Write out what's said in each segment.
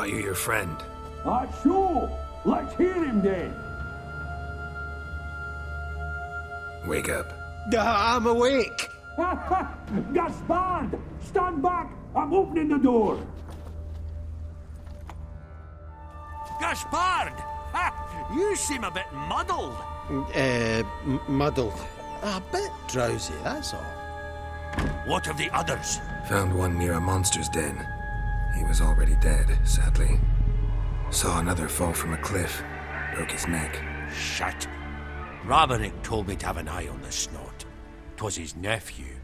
brought you your friend. Sure. Let's hear him then. Wake up. I'm awake. Gaspard! Stand back! I'm opening the door. Gaspard! Ha! You seem a bit muddled. Muddled. A bit drowsy, that's all. What of the others? Found one near a monster's den. He was already dead, sadly. Saw another fall from a cliff. Broke his neck. Shit. Raverick told me to have an eye on the snot. 'Twas his nephew.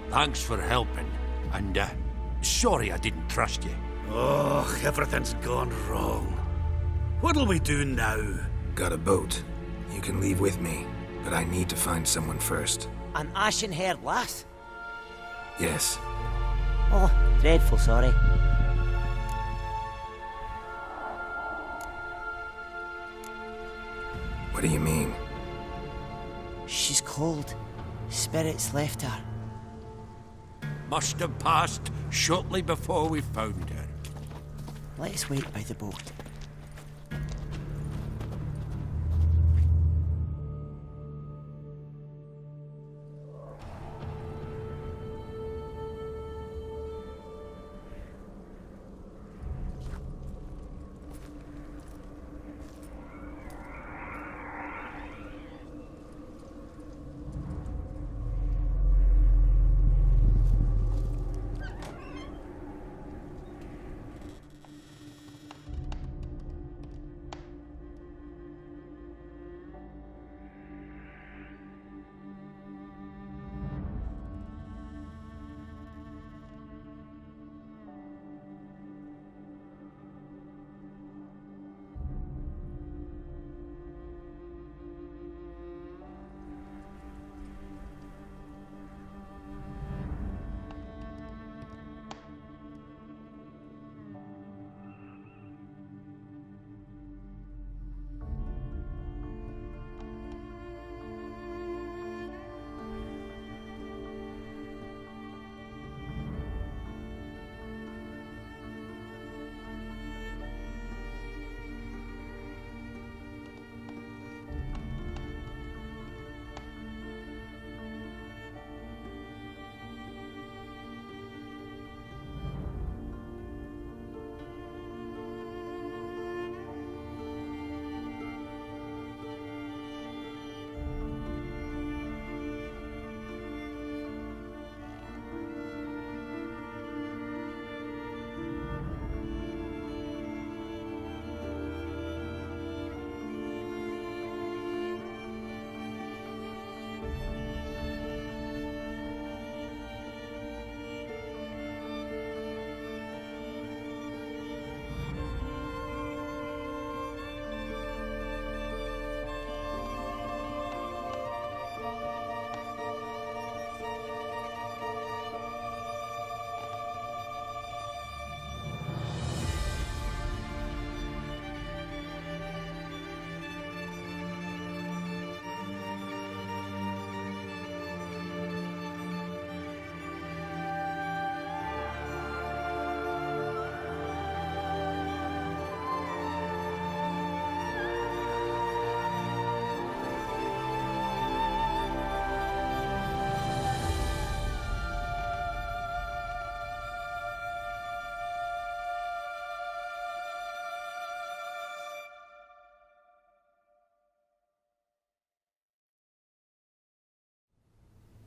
Thanks for helping, and sorry I didn't trust you. Oh, everything's gone wrong. What'll we do now? Got a boat. You can leave with me, but I need to find someone first. An ashen-haired lass? Yes. Oh, dreadful sorry. What do you mean? She's cold. Spirits left her. Must have passed shortly before we found her. Let's wait by the boat.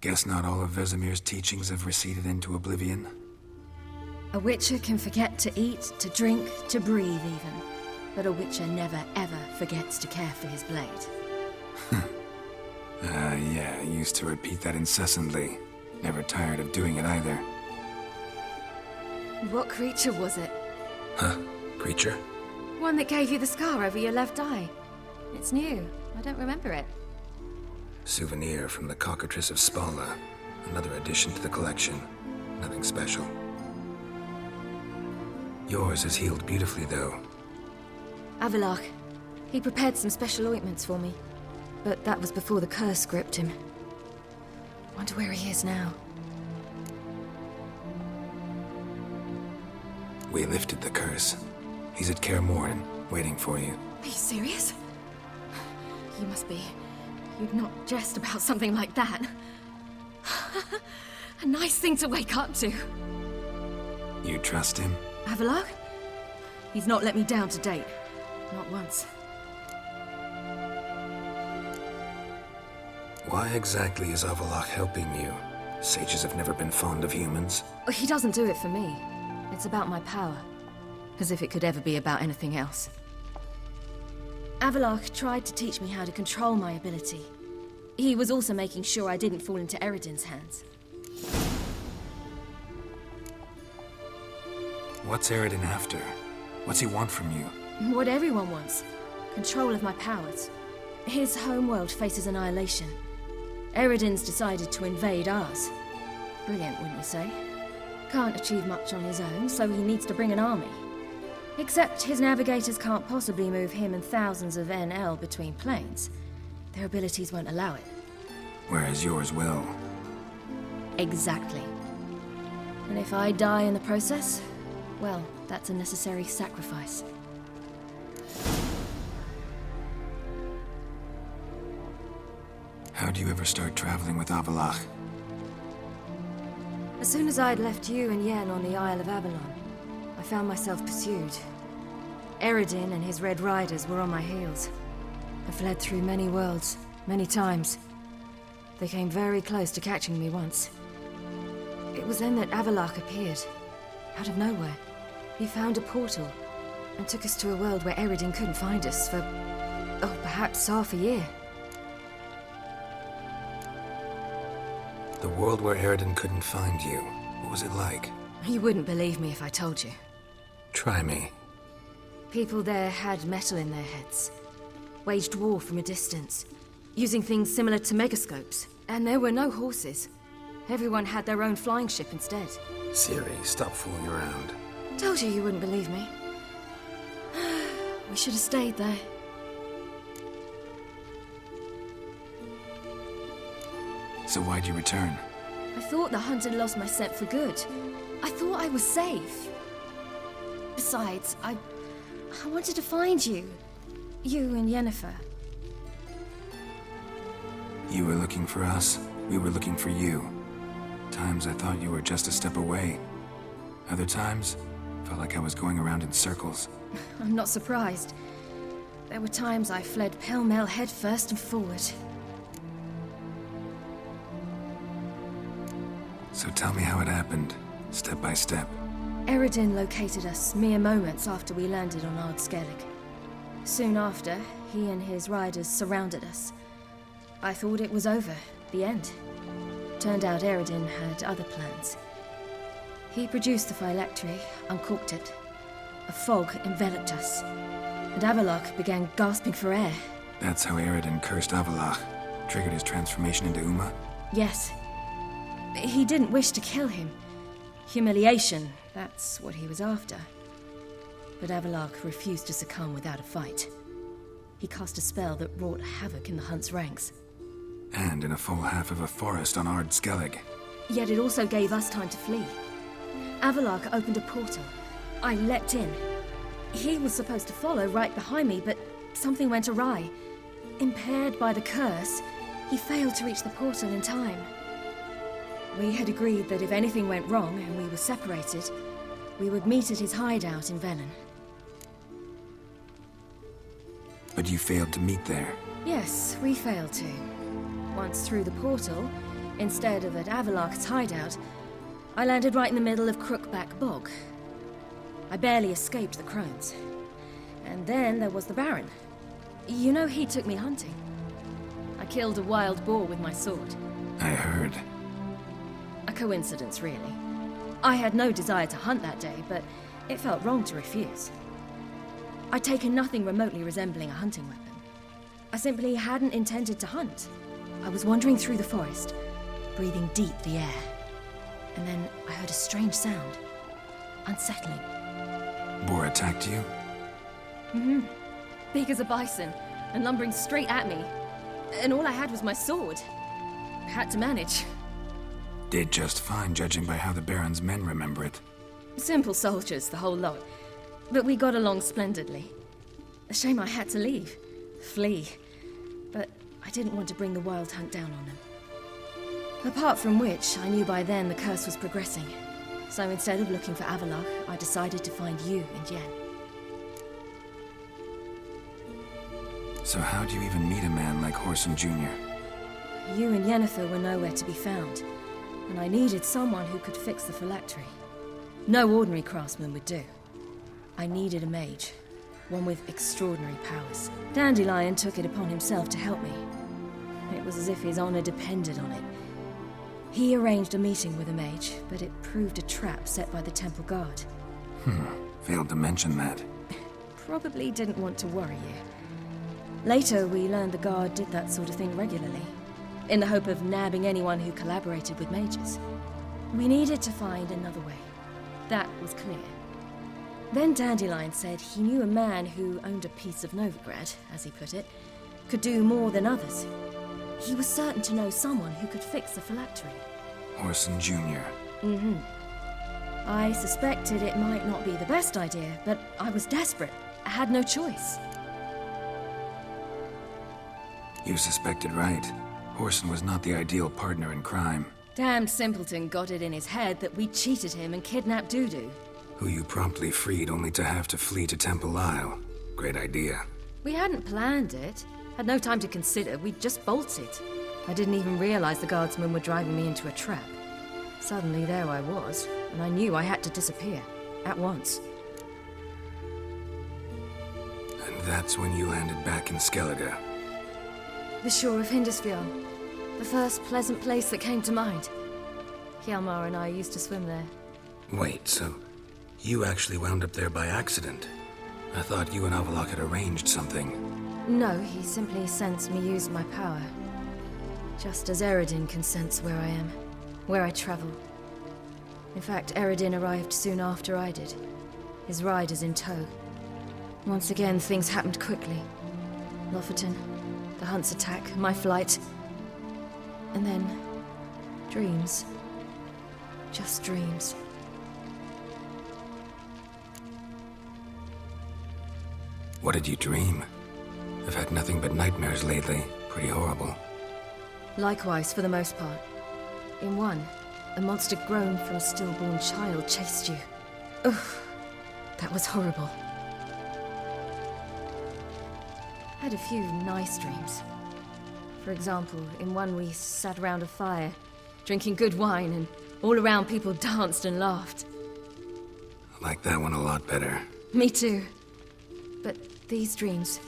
Guess not all of Vesemir's teachings have receded into oblivion. A witcher can forget to eat, to drink, to breathe even. But a witcher never ever forgets to care for his blade. Yeah, I used to repeat that incessantly. Never tired of doing it either. What creature was it? Huh? Creature? One that gave you the scar over your left eye. It's new. I don't remember it. Souvenir from the Cockatrice of Spala. Another addition to the collection. Nothing special. Yours is healed beautifully, though. Avalach. He prepared some special ointments for me. But that was before the curse gripped him. Wonder where he is now. We lifted the curse. He's at Kaer Morhen, waiting for you. Are you serious? You must be. You'd not jest about something like that. A nice thing to wake up to. You trust him? Avallac'h? He's not let me down to date. Not once. Why exactly is Avallac'h helping you? Sages have never been fond of humans. He doesn't do it for me. It's about my power. As if it could ever be about anything else. Avallac'h tried to teach me how to control my ability. He was also making sure I didn't fall into Eredin's hands. What's Eredin after? What's he want from you? What everyone wants. Control of my powers. His homeworld faces annihilation. Eredin's decided to invade ours. Brilliant, wouldn't you say? Can't achieve much on his own, so he needs to bring an army. Except his navigators can't possibly move him and thousands of NL between planes. Their abilities won't allow it. Whereas yours will. Exactly. And if I die in the process, well, that's a necessary sacrifice. How'd you ever start traveling with Avallac'h? As soon as I'd left you and Yen on the Isle of Avalon, I found myself pursued. Eredin and his Red Riders were on my heels. I fled through many worlds, many times. They came very close to catching me once. It was then that Avallac'h appeared, out of nowhere. He found a portal, and took us to a world where Eredin couldn't find us for, perhaps half a year. The world where Eredin couldn't find you. What was it like? You wouldn't believe me if I told you. Try me. People there had metal in their heads, waged war from a distance, using things similar to megascopes. And there were no horses. Everyone had their own flying ship instead. Ciri, stop fooling around. Told you wouldn't believe me. We should have stayed there. So why'd you return? I thought the hunt had lost my scent for good. I thought I was safe. Besides, I wanted to find you. You and Yennefer. You were looking for us. We were looking for you. Times I thought you were just a step away. Other times, felt like I was going around in circles. I'm not surprised. There were times I fled pell-mell head first and forward. So tell me how it happened, step by step. Eredin located us mere moments after we landed on Ard Skellig. Soon after, he and his riders surrounded us. I thought it was over, the end. Turned out Eredin had other plans. He produced the phylactery, uncorked it. A fog enveloped us, and Avallac'h began gasping for air. That's how Eredin cursed Avallac'h, triggered his transformation into Uma? Yes. He didn't wish to kill him. Humiliation, that's what he was after. But Avallac'h refused to succumb without a fight. He cast a spell that wrought havoc in the hunt's ranks. And in a full half of a forest on Ard Skellig. Yet it also gave us time to flee. Avallac'h opened a portal. I leapt in. He was supposed to follow right behind me, but something went awry. Impaired by the curse, he failed to reach the portal in time. We had agreed that if anything went wrong and we were separated, we would meet at his hideout in Velen. But you failed to meet there. Yes, we failed to. Once through the portal, instead of at Avallac'h's hideout, I landed right in the middle of Crookback Bog. I barely escaped the crones. And then there was the Baron. You know, he took me hunting. I killed a wild boar with my sword. I heard. A coincidence, really. I had no desire to hunt that day, but it felt wrong to refuse. I'd taken nothing remotely resembling a hunting weapon. I simply hadn't intended to hunt. I was wandering through the forest, breathing deep the air. And then I heard a strange sound. Unsettling. Boar attacked you? Mm-hmm. Big as a bison, and lumbering straight at me. And all I had was my sword. Had to manage. Did just fine, judging by how the Baron's men remember it. Simple soldiers, the whole lot. But we got along splendidly. A shame I had to leave. Flee. But I didn't want to bring the Wild Hunt down on them. Apart from which, I knew by then the curse was progressing. So instead of looking for Avallac'h, I decided to find you and Yen. So how'd you even meet a man like Whoreson Jr.? You and Yennefer were nowhere to be found, and I needed someone who could fix the phylactery. No ordinary craftsman would do. I needed a mage, one with extraordinary powers. Dandelion took it upon himself to help me. It was as if his honor depended on it. He arranged a meeting with a mage, but it proved a trap set by the temple guard. Failed to mention that. Probably didn't want to worry you. Later, we learned the guard did that sort of thing regularly, in the hope of nabbing anyone who collaborated with mages. We needed to find another way. That was clear. Then Dandelion said he knew a man who owned a piece of Novigrad, as he put it, could do more than others. He was certain to know someone who could fix the phylactery. Whoreson Jr. I suspected it might not be the best idea, but I was desperate. I had no choice. You suspected right. Whoreson was not the ideal partner in crime. Damned simpleton got it in his head that we cheated him and kidnapped Dudu. Who you promptly freed only to have to flee to Temple Isle. Great idea. We hadn't planned it. Had no time to consider. We just bolted. I didn't even realize the guardsmen were driving me into a trap. Suddenly there I was, and I knew I had to disappear. At once. And that's when you landed back in Skellige. The shore of Hindisfjord. The first pleasant place that came to mind. Hjalmar and I used to swim there. Wait, so you actually wound up there by accident? I thought you and Avallac'h had arranged something. No, he simply sensed me use my power. Just as Eredin can sense where I am, where I travel. In fact, Eredin arrived soon after I did. His riders in tow. Once again, things happened quickly. Lofoten, the hunt's attack, my flight. And then, dreams. Just dreams. What did you dream? I've had nothing but nightmares lately. Pretty horrible. Likewise, for the most part. In one, a monster grown from a stillborn child chased you. Ugh, that was horrible. I had a few nice dreams. For example, in one we sat around a fire, drinking good wine, and all around people danced and laughed. I like that one a lot better. Me too. But these dreams,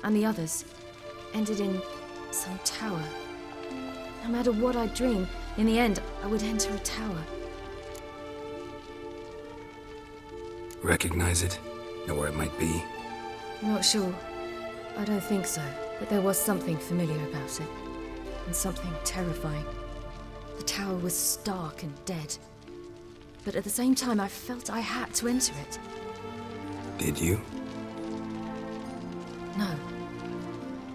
and the others, ended in some tower. No matter what I dream, in the end, I would enter a tower. Recognize it? Know where it might be? Not sure. I don't think so. But there was something familiar about it. And something terrifying. The tower was stark and dead. But at the same time, I felt I had to enter it. Did you? No.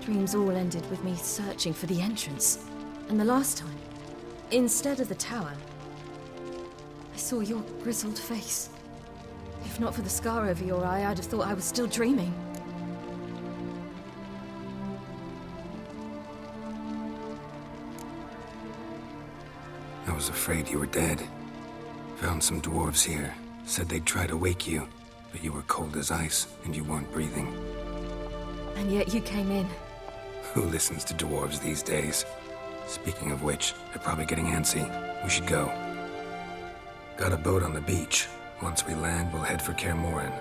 Dreams all ended with me searching for the entrance. And the last time, instead of the tower, I saw your grizzled face. If not for the scar over your eye, I'd have thought I was still dreaming. I was afraid you were dead. Found some dwarves here. Said they'd try to wake you, but you were cold as ice and you weren't breathing. And yet you came in. Who listens to dwarves these days? Speaking of which, they're probably getting antsy. We should go. Got a boat on the beach. Once we land, we'll head for Kaer Morhen.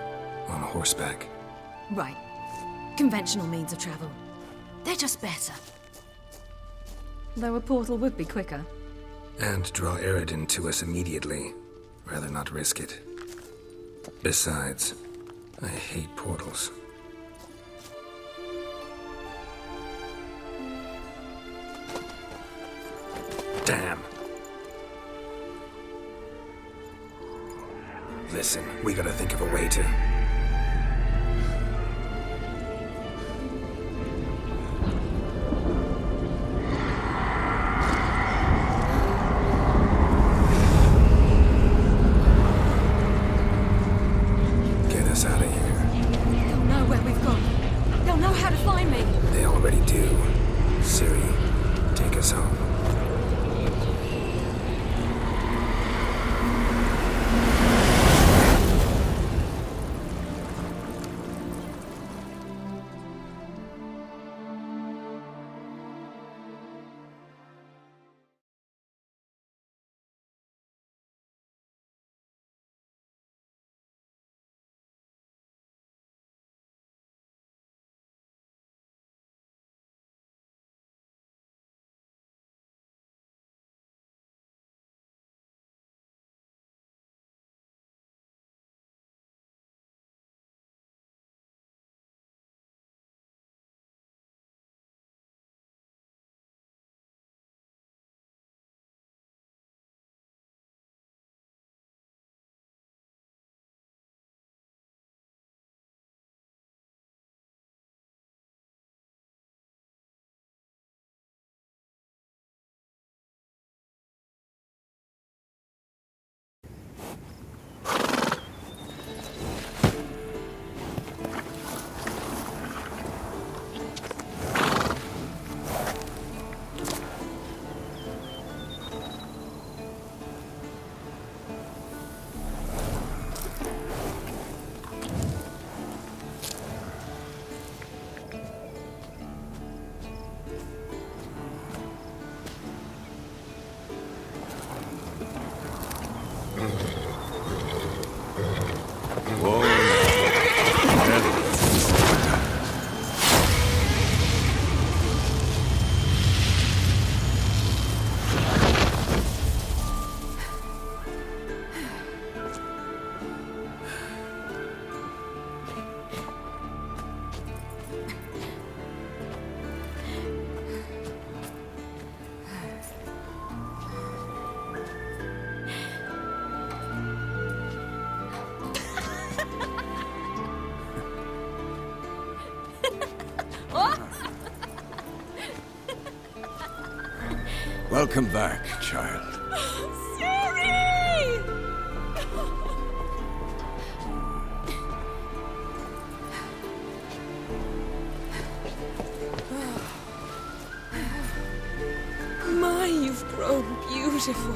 On horseback. Right. Conventional means of travel. They're just better. Though a portal would be quicker. And draw Eredin to us immediately. Rather not risk it. Besides, I hate portals. Damn. Listen, we gotta think of a way to... Welcome back, child. Ciri! My, you've grown beautiful.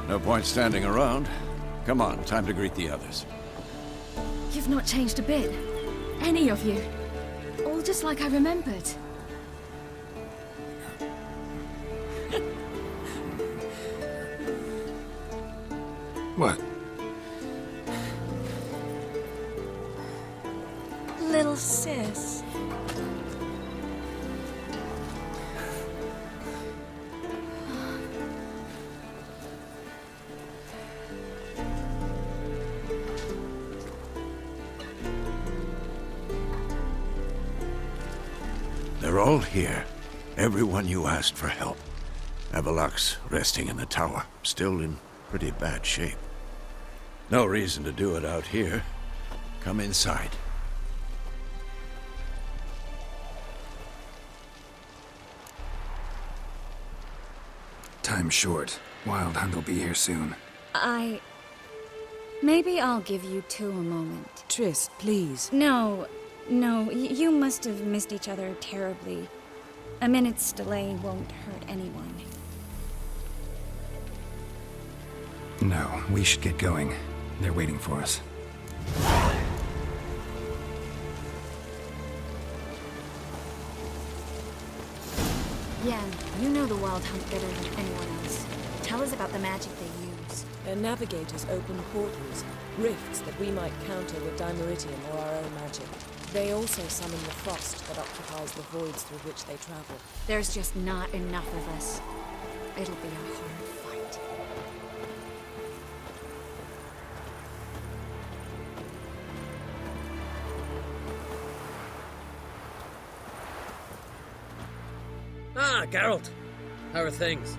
No point standing around. Come on, time to greet the others. You've not changed a bit. Any of you. All just like I remembered. What? Little sis. They're all here. Everyone you asked for help. Avalok's resting in the tower, still in pretty bad shape. No reason to do it out here. Come inside. Time's short. Wild Hunt will be here soon. Maybe I'll give you two a moment. Triss, please. No, you must have missed each other terribly. A minute's delay won't hurt anyone. No, we should get going. They're waiting for us. Yen, you know the Wild Hunt better than anyone else. Tell us about the magic they use. Their navigators open portals, rifts that we might counter with dimeritium or our own magic. They also summon the frost that occupies the voids through which they travel. There's just not enough of us. It'll be a hard fight. Ah, Geralt. How are things?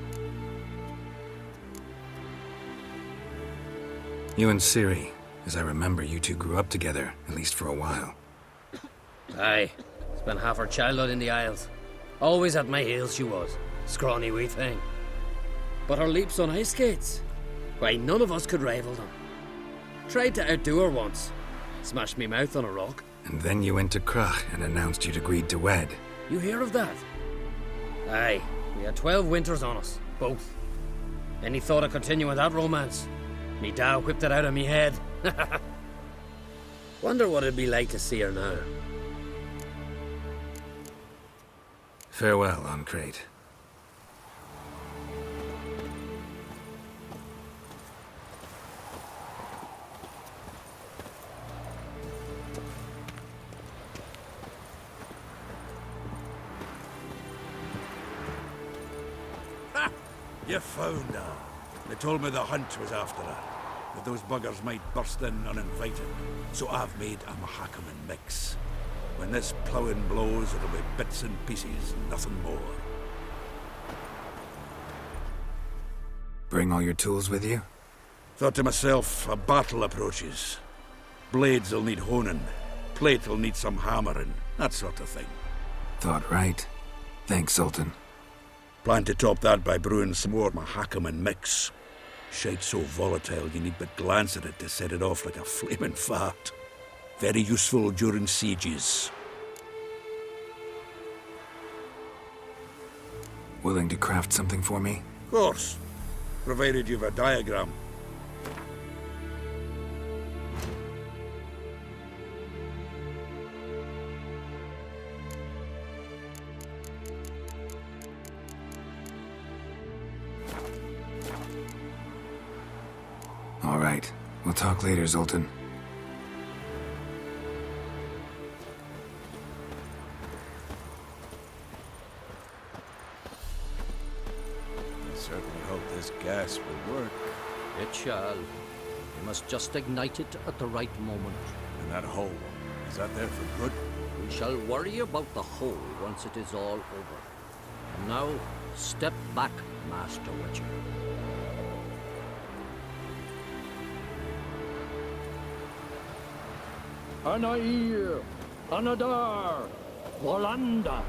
You and Ciri. As I remember, you two grew up together, at least for a while. Aye. Spent half her childhood in the Isles. Always at my heels she was. Scrawny wee thing. But her leaps on ice skates? Why, none of us could rival them. Tried to outdo her once. Smashed me mouth on a rock. And then you went to Krach and announced you'd agreed to wed. You hear of that? Aye. We had 12 winters on us. Both. Any thought of continuing that romance? Me Dow whipped it out of me head. Wonder what it'd be like to see her now. Farewell, Ancrate. You found her. They told me the hunt was after her, that those buggers might burst in uninvited. So I've made a Mahakaman mix. When this ploughing blows, it'll be bits and pieces, nothing more. Bring all your tools with you? Thought to myself, a battle approaches. Blades will need honing, plate will need some hammering, that sort of thing. Thought right. Thanks, Sultan. Plan to top that by brewing some more Mahakaman mix. Shite so volatile you need but glance at it to set it off like a flaming fart. Very useful during sieges. Willing to craft something for me? Of course, provided you've a diagram. All right. We'll talk later, Zoltan. I certainly hope this gas will work. It shall. You must just ignite it at the right moment. And that hole, is that there for good? We shall worry about the hole once it is all over. And now, step back, Master Witcher. Anair! Anadar! Walanda.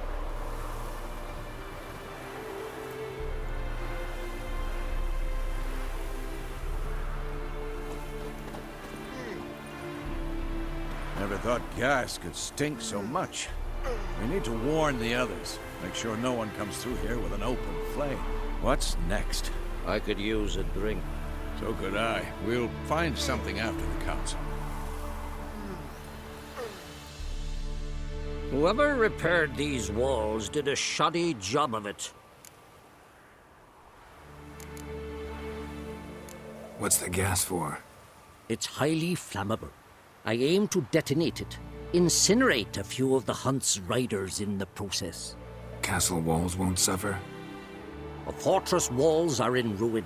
Never thought gas could stink so much. We need to warn the others. Make sure no one comes through here with an open flame. What's next? I could use a drink. So could I. We'll find something after the council. Whoever repaired these walls did a shoddy job of it. What's the gas for? It's highly flammable. I aim to detonate it. Incinerate a few of the hunt's riders in the process. Castle walls won't suffer? The fortress walls are in ruin.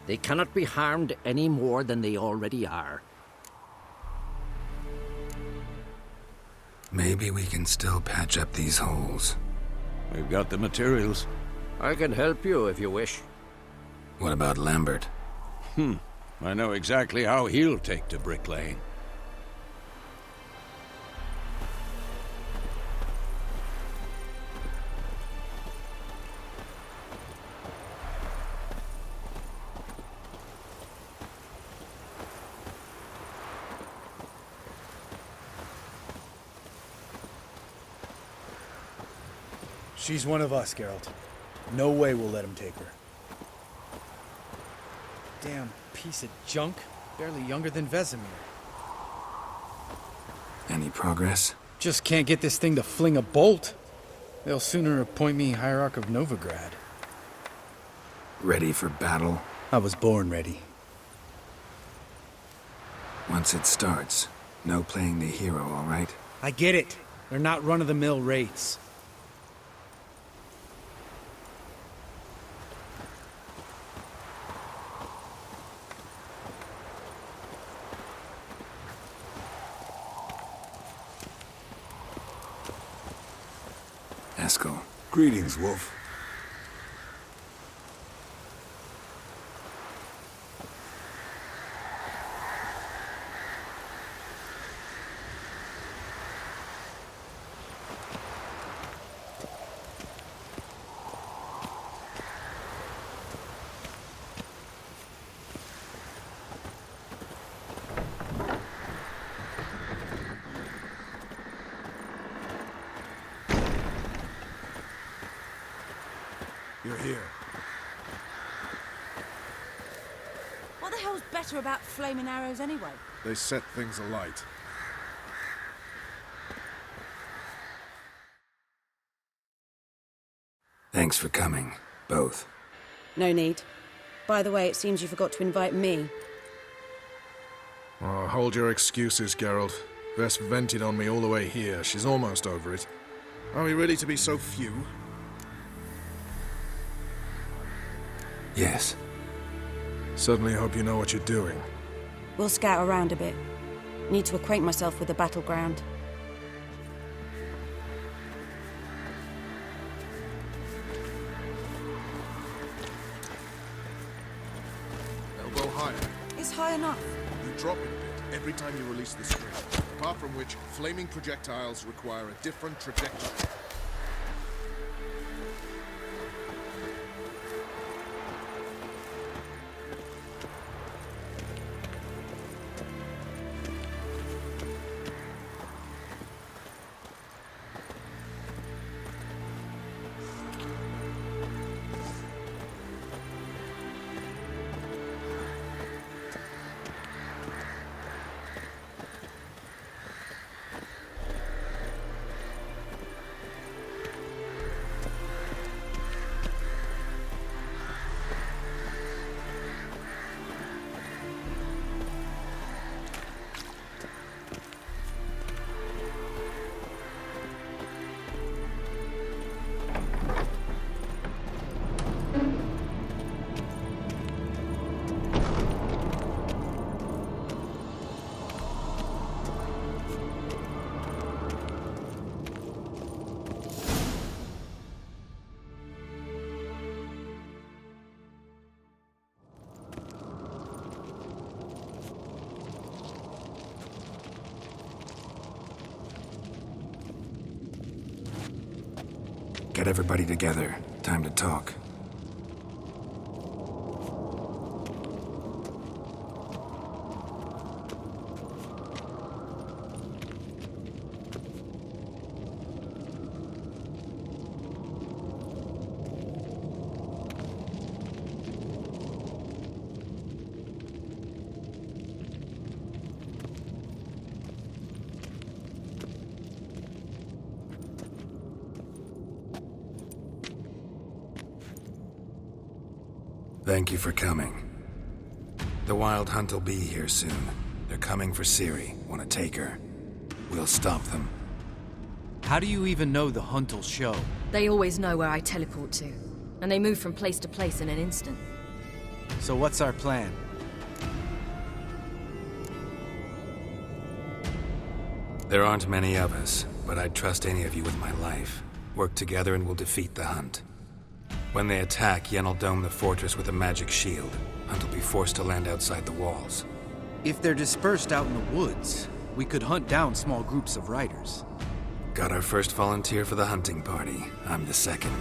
They cannot be harmed any more than they already are. Maybe we can still patch up these holes. We've got the materials. I can help you if you wish. What about Lambert? I know exactly how he'll take to bricklaying. She's one of us, Geralt. No way we'll let him take her. Damn piece of junk. Barely younger than Vesemir. Any progress? Just can't get this thing to fling a bolt. They'll sooner appoint me Hierarch of Novigrad. Ready for battle? I was born ready. Once it starts, no playing the hero, all right? I get it. They're not run-of-the-mill wraiths. Eskel. Greetings, Wolf. You're here. What the hell's better about flaming arrows anyway? They set things alight. Thanks for coming, both. No need. By the way, it seems you forgot to invite me. Oh, hold your excuses, Geralt. Vess vented on me all the way here. She's almost over it. Are we ready to be so few? Yes. Certainly hope you know what you're doing. We'll scout around a bit. Need to acquaint myself with the battleground. Elbow higher. It's high enough. You drop it a bit every time you release the string. Apart from which, flaming projectiles require a different trajectory. Get everybody together. Time to talk. Thank you for coming. The Wild Hunt will be here soon. They're coming for Ciri. Want to take her? We'll stop them. How do you even know the Hunt will show? They always know where I teleport to, and they move from place to place in an instant. So what's our plan? There aren't many of us, but I'd trust any of you with my life. Work together and we'll defeat the Hunt. When they attack, Yen will dome the fortress with a magic shield. Hunt will be forced to land outside the walls. If they're dispersed out in the woods, we could hunt down small groups of riders. Got our first volunteer for the hunting party. I'm the second.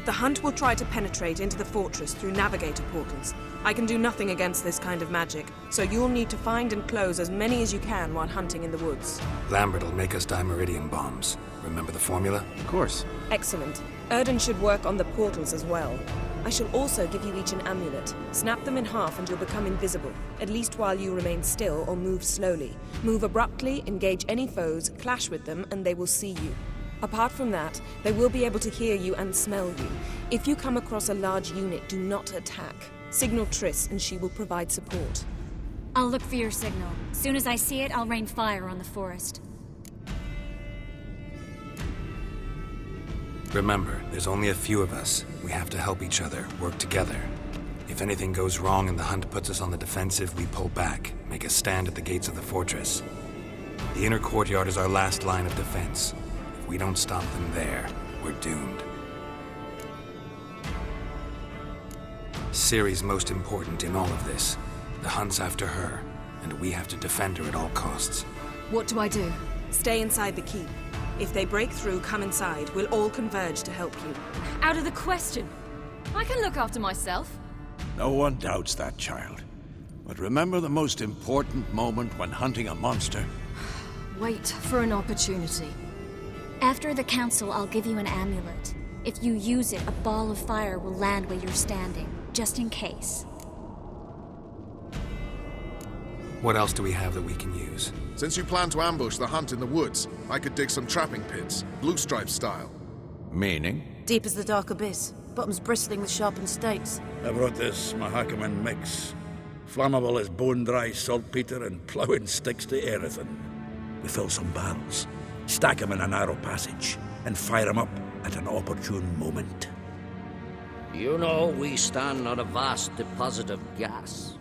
The Hunt will try to penetrate into the fortress through navigator portals. I can do nothing against this kind of magic, so you'll need to find and close as many as you can while hunting in the woods. Lambert will make us dimeridium bombs. Remember the formula? Of course. Excellent. Erden should work on the portals as well. I shall also give you each an amulet. Snap them in half and you'll become invisible, at least while you remain still or move slowly. Move abruptly, engage any foes, clash with them, and they will see you. Apart from that, they will be able to hear you and smell you. If you come across a large unit, do not attack. Signal Triss and she will provide support. I'll look for your signal. Soon as I see it, I'll rain fire on the forest. Remember, there's only a few of us. We have to help each other, work together. If anything goes wrong and the Hunt puts us on the defensive, we pull back, make a stand at the gates of the fortress. The inner courtyard is our last line of defense. If we don't stop them there, we're doomed. Ciri's most important in all of this. The Hunt's after her, and we have to defend her at all costs. What do I do? Stay inside the keep. If they break through, come inside. We'll all converge to help you. Out of the question. I can look after myself. No one doubts that, child. But remember the most important moment when hunting a monster? Wait for an opportunity. After the council, I'll give you an amulet. If you use it, a ball of fire will land where you're standing, just in case. What else do we have that we can use? Since you plan to ambush the Hunt in the woods, I could dig some trapping pits, blue stripe style. Meaning? Deep as the dark abyss, bottoms bristling with sharpened stakes. I brought this Mahakaman mix. Flammable as bone-dry saltpeter and ploughing sticks to anything. We fill some barrels, stack them in a narrow passage, and fire them up at an opportune moment. You know, we stand on a vast deposit of gas.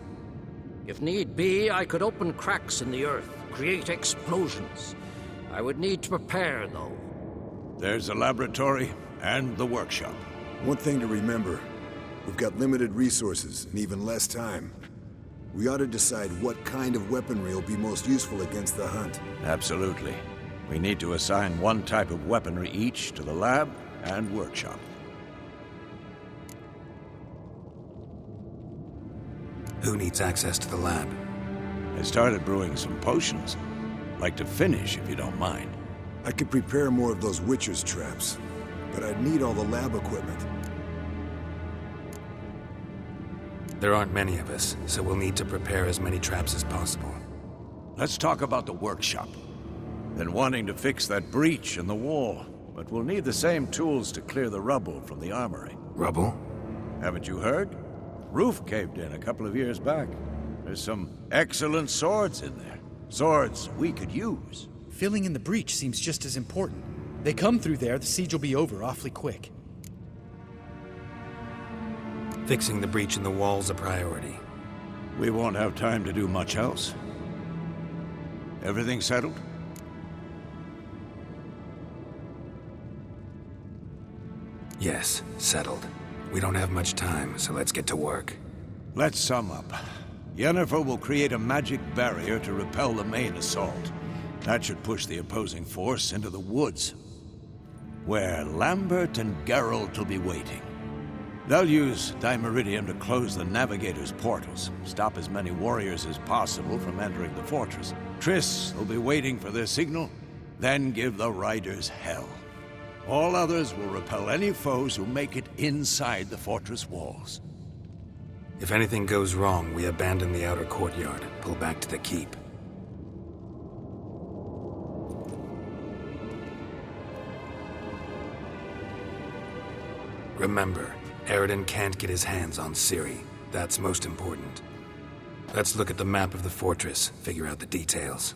If need be, I could open cracks in the earth, create explosions. I would need to prepare, though. There's the laboratory and the workshop. One thing to remember, we've got limited resources and even less time. We ought to decide what kind of weaponry will be most useful against the Hunt. Absolutely. We need to assign one type of weaponry each to the lab and workshop. Who needs access to the lab? I started brewing some potions. Like to finish, if you don't mind. I could prepare more of those Witcher's traps, but I'd need all the lab equipment. There aren't many of us, so we'll need to prepare as many traps as possible. Let's talk about the workshop. Been wanting to fix that breach in the wall, but we'll need the same tools to clear the rubble from the armory. Rubble? Haven't you heard? Roof caved in a couple of years back. There's some excellent swords in there. Swords we could use. Filling in the breach seems just as important. They come through there, the siege will be over awfully quick. Fixing the breach in the wall's a priority. We won't have time to do much else. Everything settled? Yes, settled. We don't have much time, so let's get to work. Let's sum up. Yennefer will create a magic barrier to repel the main assault. That should push the opposing force into the woods. where Lambert and Geralt will be waiting. They'll use Dimeridium to close the Navigator's portals, stop as many warriors as possible from entering the fortress. Triss will be waiting for their signal, then give the riders hell. All others will repel any foes who make it inside the fortress walls. If anything goes wrong, we abandon the outer courtyard, pull back to the keep. Remember, Eridan can't get his hands on Ciri. That's most important. Let's look at the map of the fortress, figure out the details.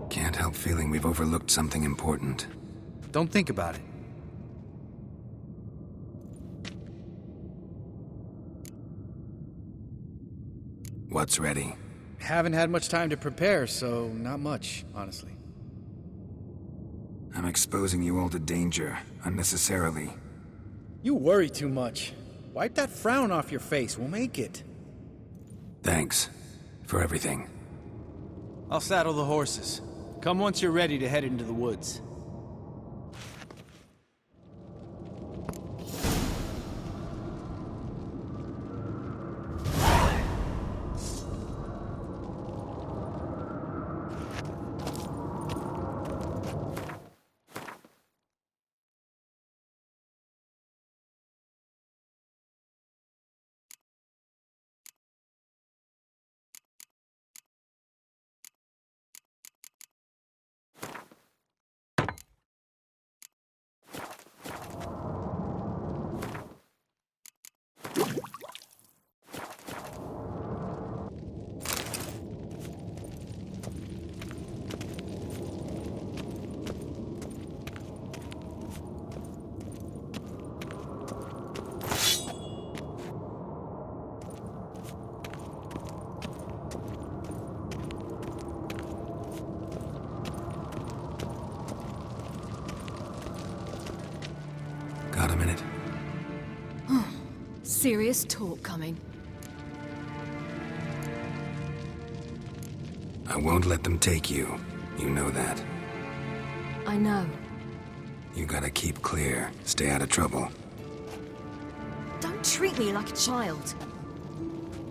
Can't help feeling we've overlooked something important. Don't think about it. What's ready? Haven't had much time to prepare, so not much, honestly. I'm exposing you all to danger, unnecessarily. You worry too much. Wipe that frown off your face, we'll make it. Thanks. For everything. I'll saddle the horses. Come once you're ready to head into the woods. Got a minute? Serious talk coming. I won't let them take you. You know that. I know. You gotta keep clear. Stay out of trouble. Don't treat me like a child.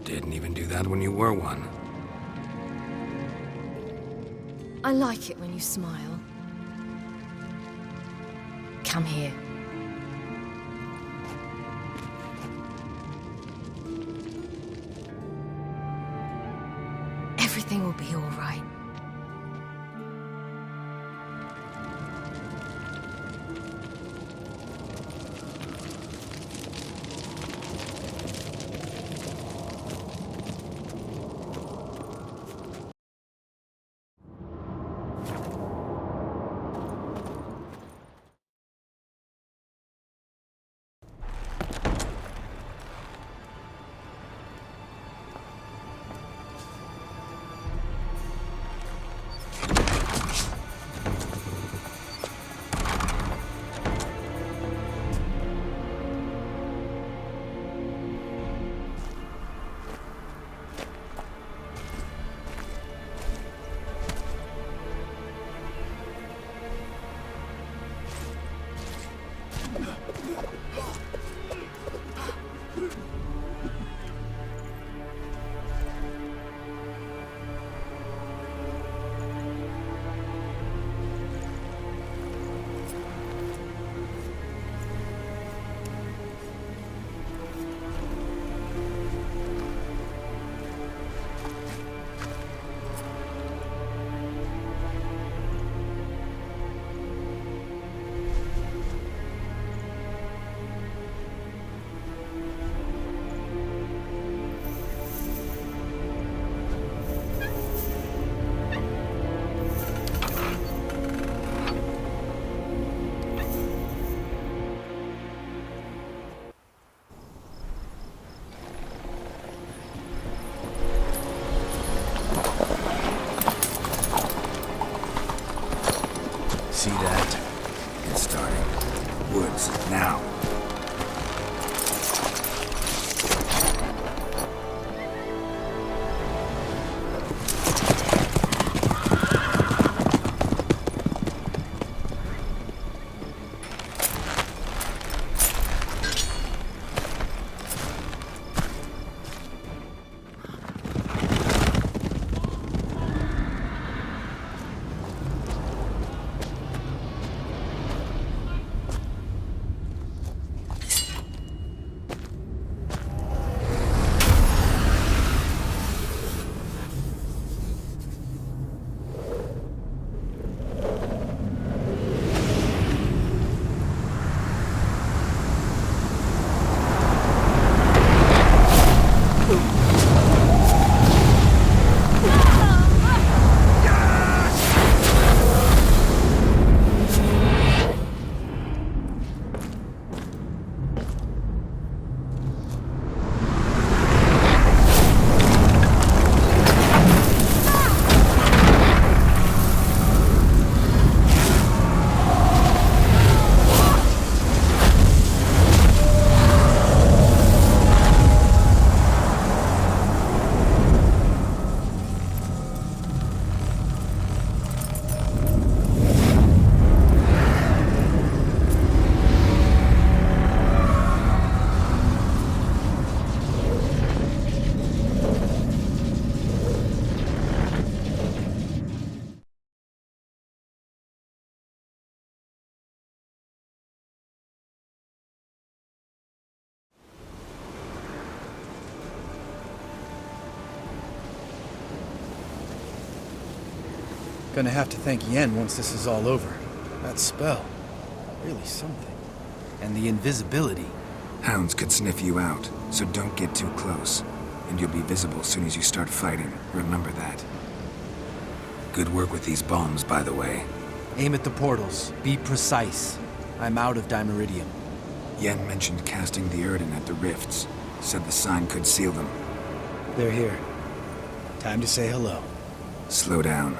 Didn't even do that when you were one. I like it when you smile. Come here. Everything will be all right. Gonna have to thank Yen once this is all over. That spell. Really something. And the invisibility. Hounds could sniff you out, so don't get too close. And you'll be visible as soon as you start fighting. Remember that. Good work with these bombs, by the way. Aim at the portals. Be precise. I'm out of Dimeridium. Yen mentioned casting the Erden at the rifts. Said the sign could seal them. They're here. Time to say hello. Slow down.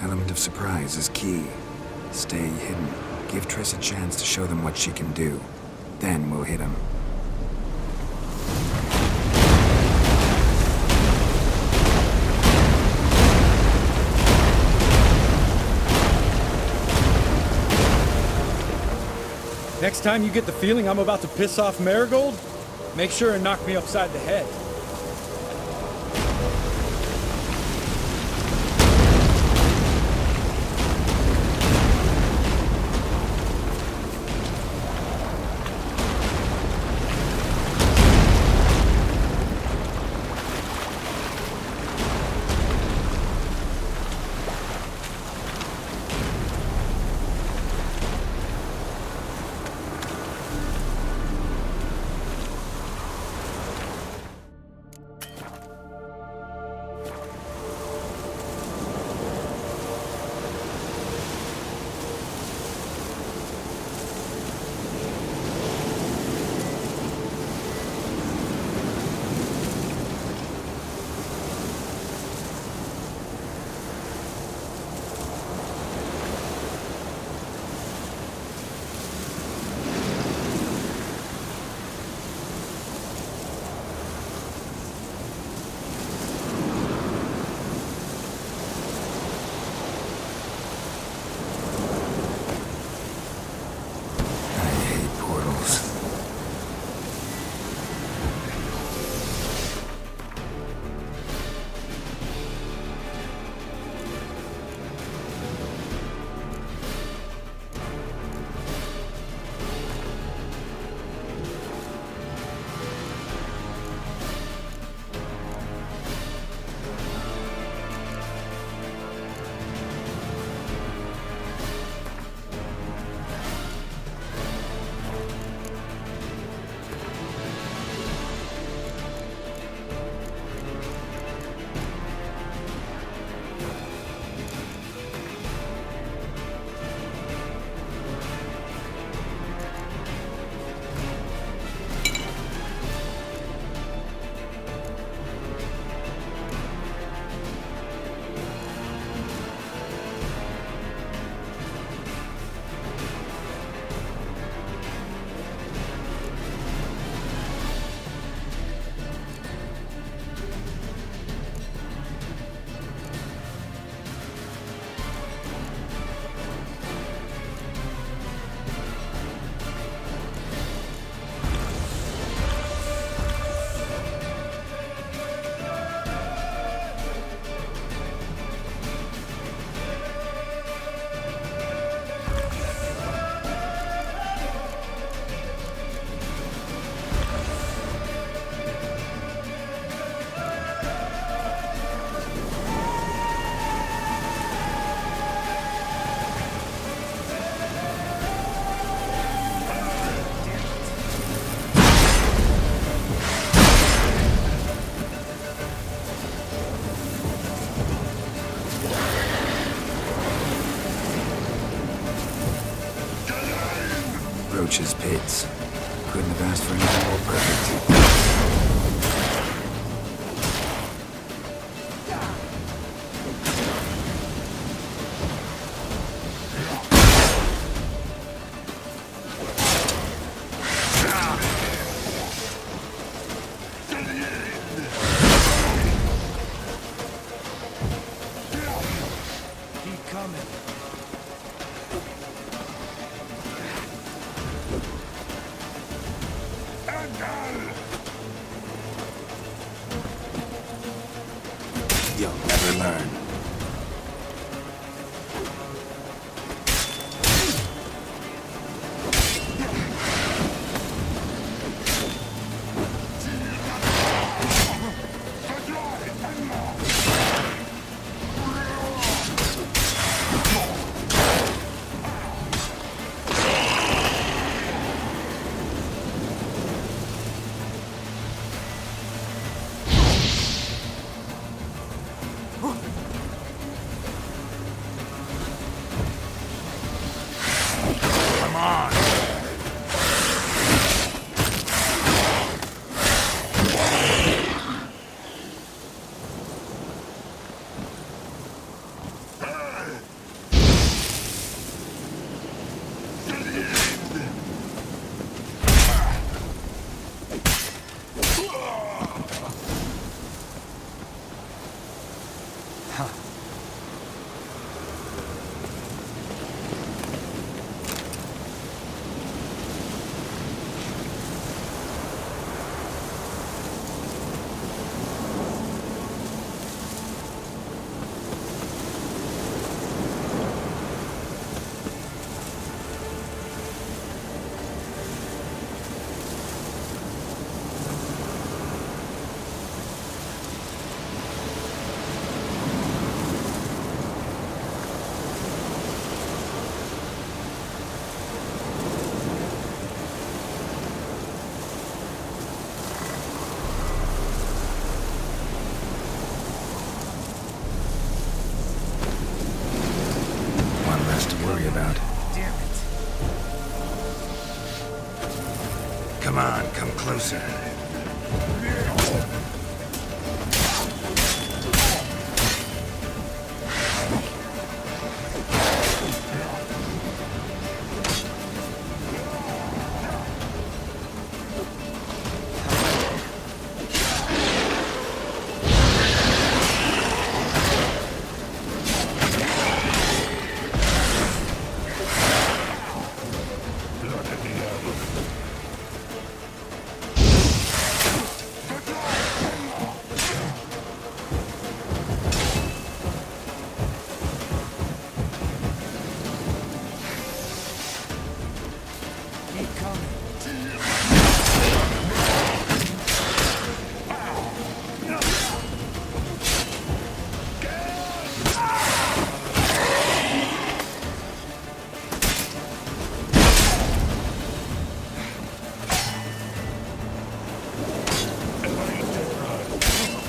Element of surprise is key. Stay hidden. Give Triss a chance to show them what she can do. Then we'll hit them. Next time you get the feeling I'm about to piss off Marigold, make sure and knock me upside the head. Roach's pits. Couldn't have asked for anything more perfect. Keep coming. You'll never learn.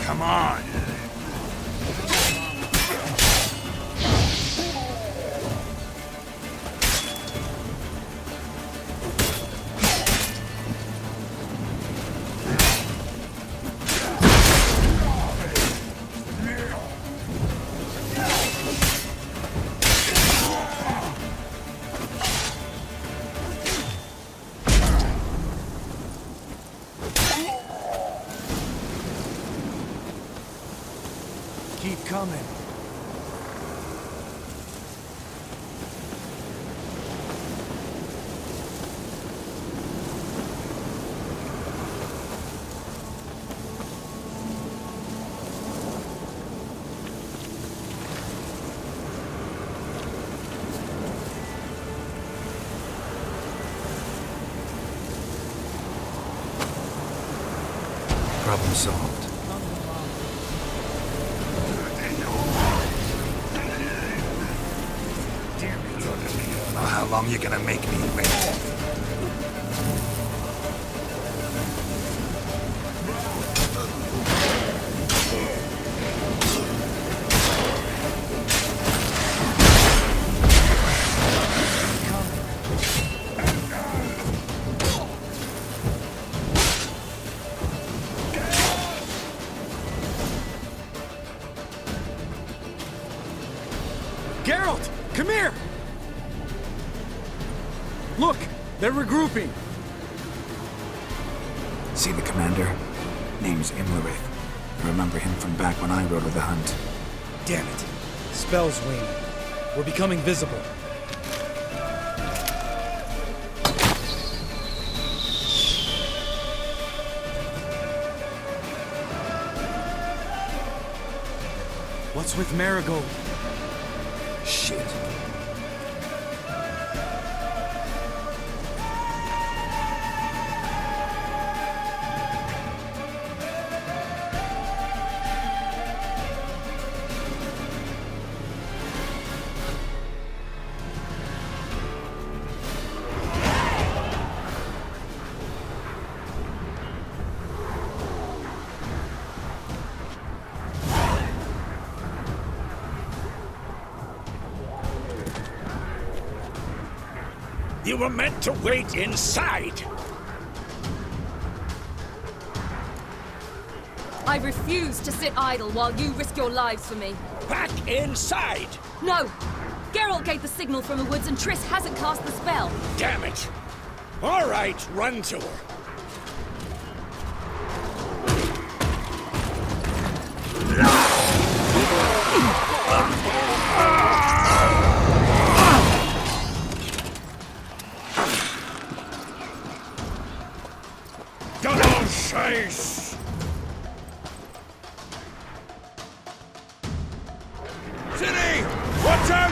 Come on! Keep coming. Problem solved. How long you gonna make me wait? Geralt, come here! Look, they're regrouping. See the commander? Name's Imlerith. I remember him from back when I rode with the hunt. Damn it. Spell's waning. We're becoming visible. What's with Marigold? Shit. You were meant to wait inside! I refuse to sit idle while you risk your lives for me. Back inside! No! Geralt gave the signal from the woods and Triss hasn't cast the spell. Damn it! All right, run to her. Double chase! Ciri! Watch out!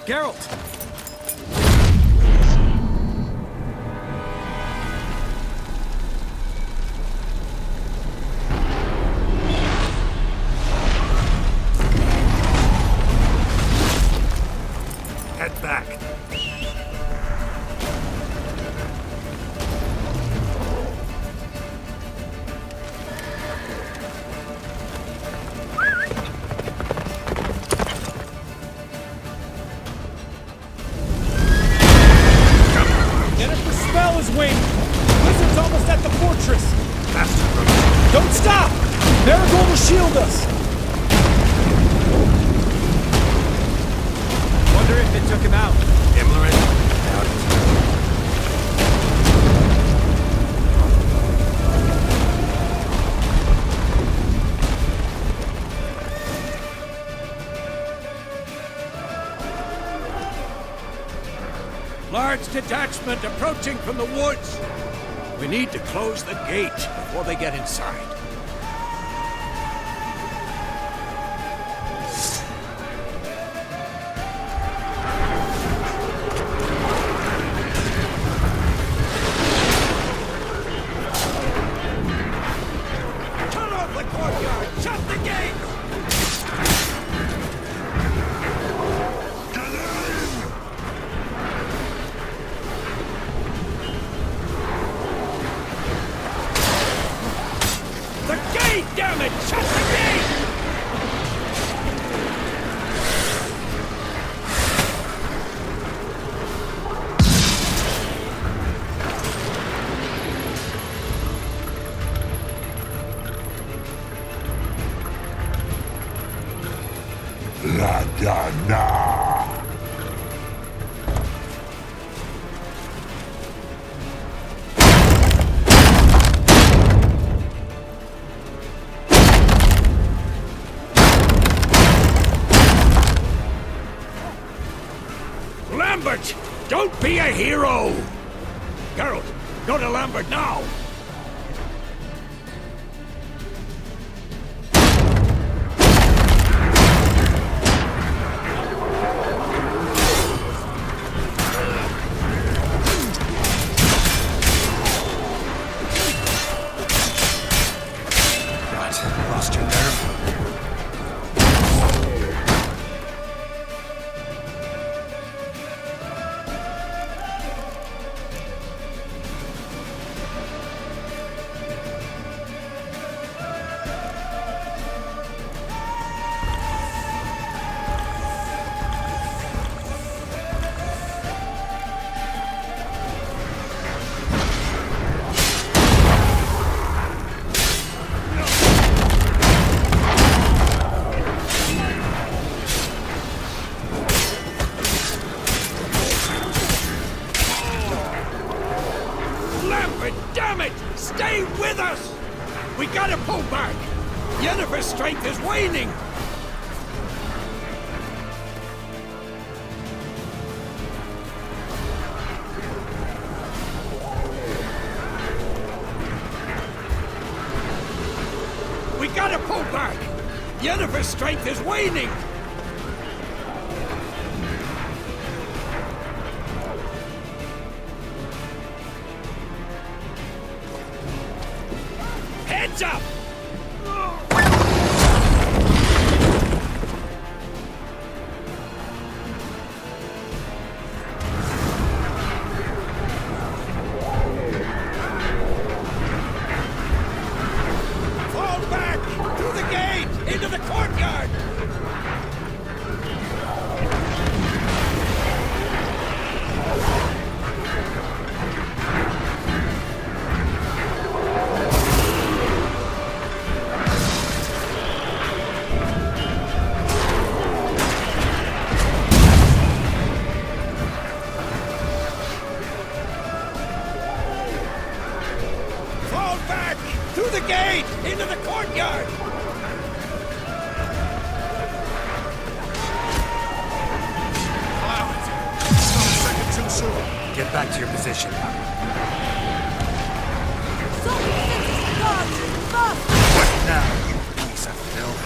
Geralt! Head back. Jennifer's spell is waning! Wizard's almost at the fortress! Faster, brother. Don't stop! Marigold will shield us! Wonder if it took him out. Imlerith? Doubt it. Large detachment approaching from the woods. We need to close the gate before they get inside. Turn off the courtyard! Shut the gate! Damn it! Shut the gate! La Dana! Lambert! Don't be a hero! Geralt, go to Lambert now! What? Lost your nerve? Damn it! Stay with us! We gotta pull back! Yennefer's strength is waning! We gotta pull back! Yennefer's strength is waning! Heads up! Fall back! Through the gate! Into the courtyard! Fall back! Through the gate! Into the courtyard! Get back to your position. What now, you piece of filth?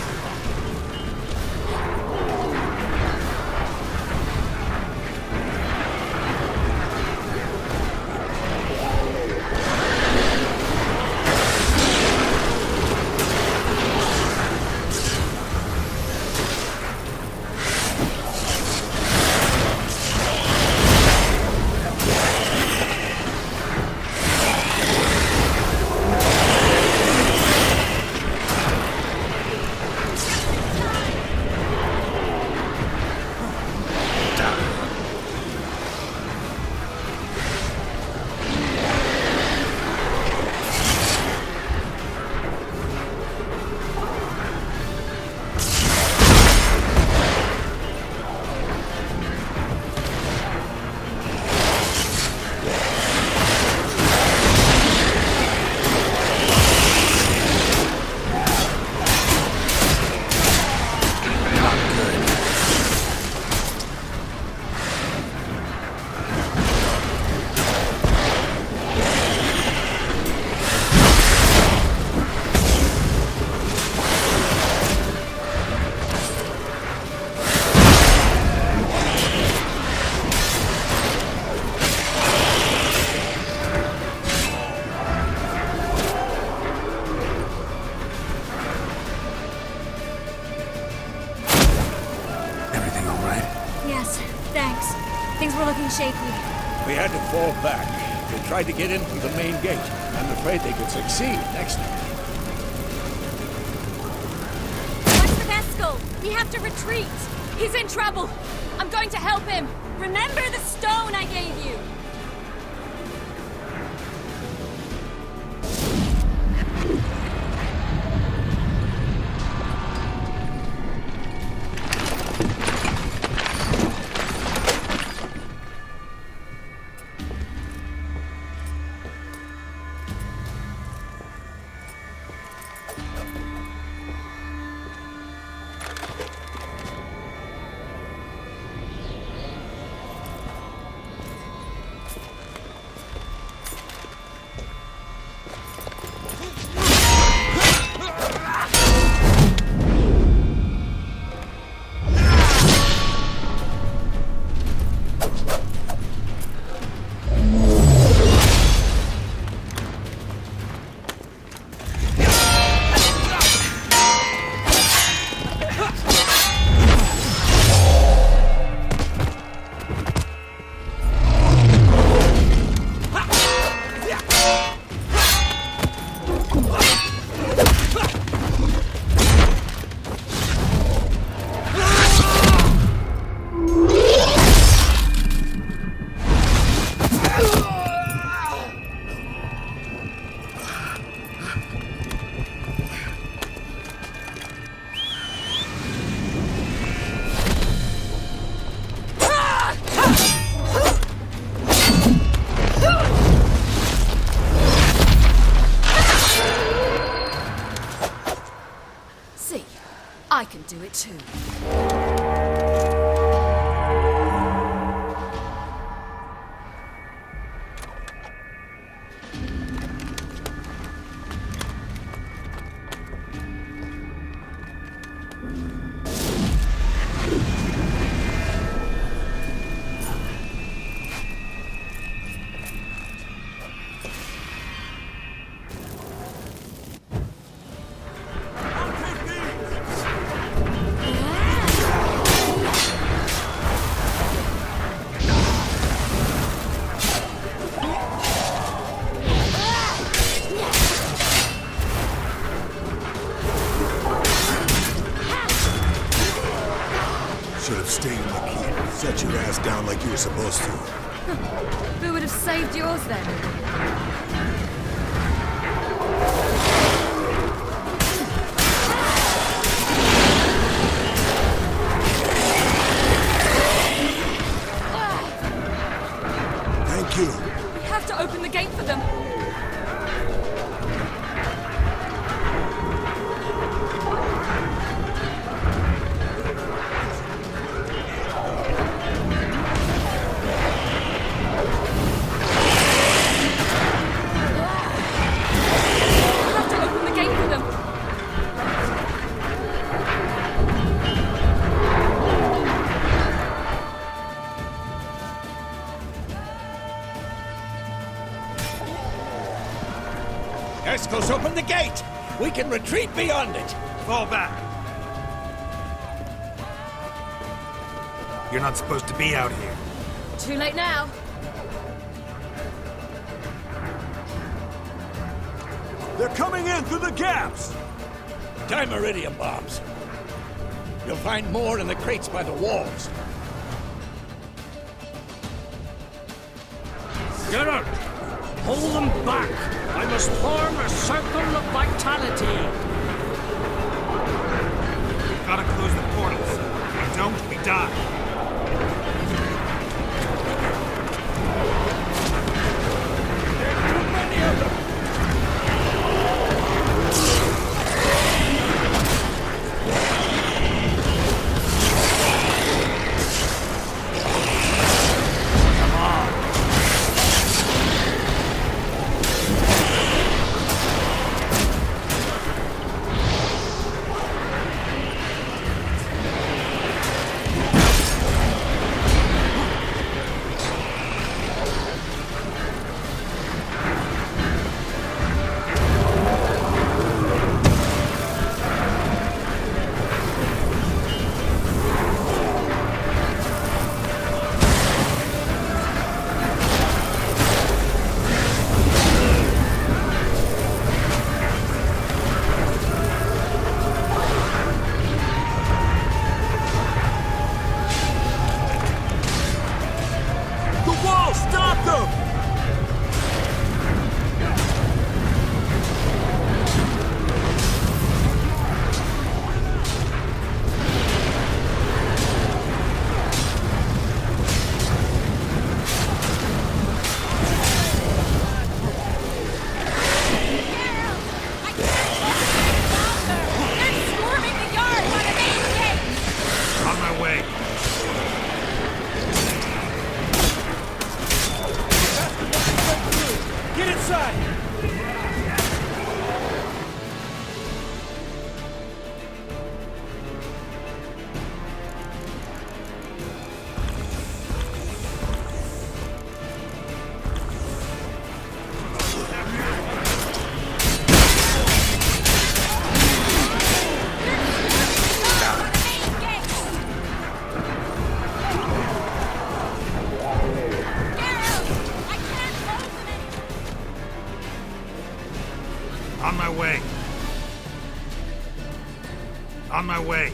Thanks. Things were looking shaky. We had to fall back. They tried to get in through the main gate. I'm afraid they could succeed next time. Watch the Vescal! We have to retreat! He's in trouble! I'm going to help him! Remember the stone I gave you! I can do it too. Should have stayed in the keep. Set your ass down like you were supposed to. Who would have saved yours then? Thank you. We have to open the gate for them. Escos, open the gate! We can retreat beyond it! Fall back! You're not supposed to be out here. Too late now. They're coming in through the gaps! Time iridium bombs. You'll find more in the crates by the walls. Get out! Hold them back! I must form a circle of vitality! We've got to close the portals. If we don't, we die. On my way.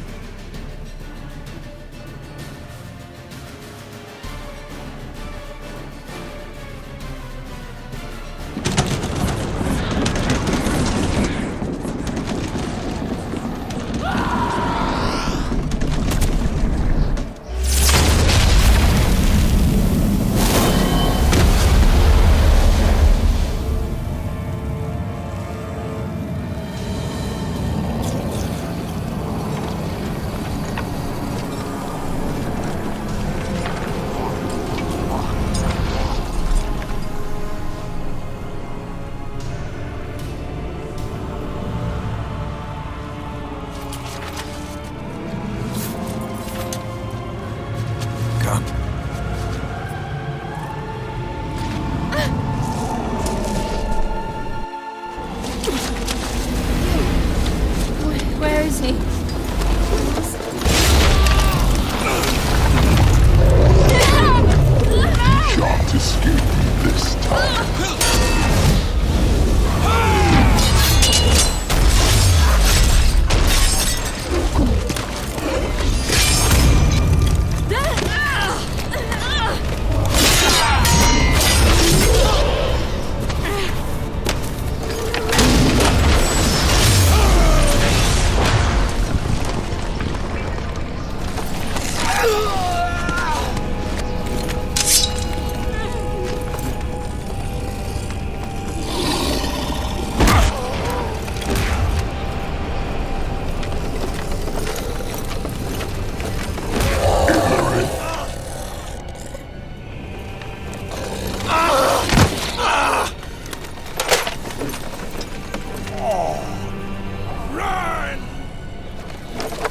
Where is he? Can't escape this time.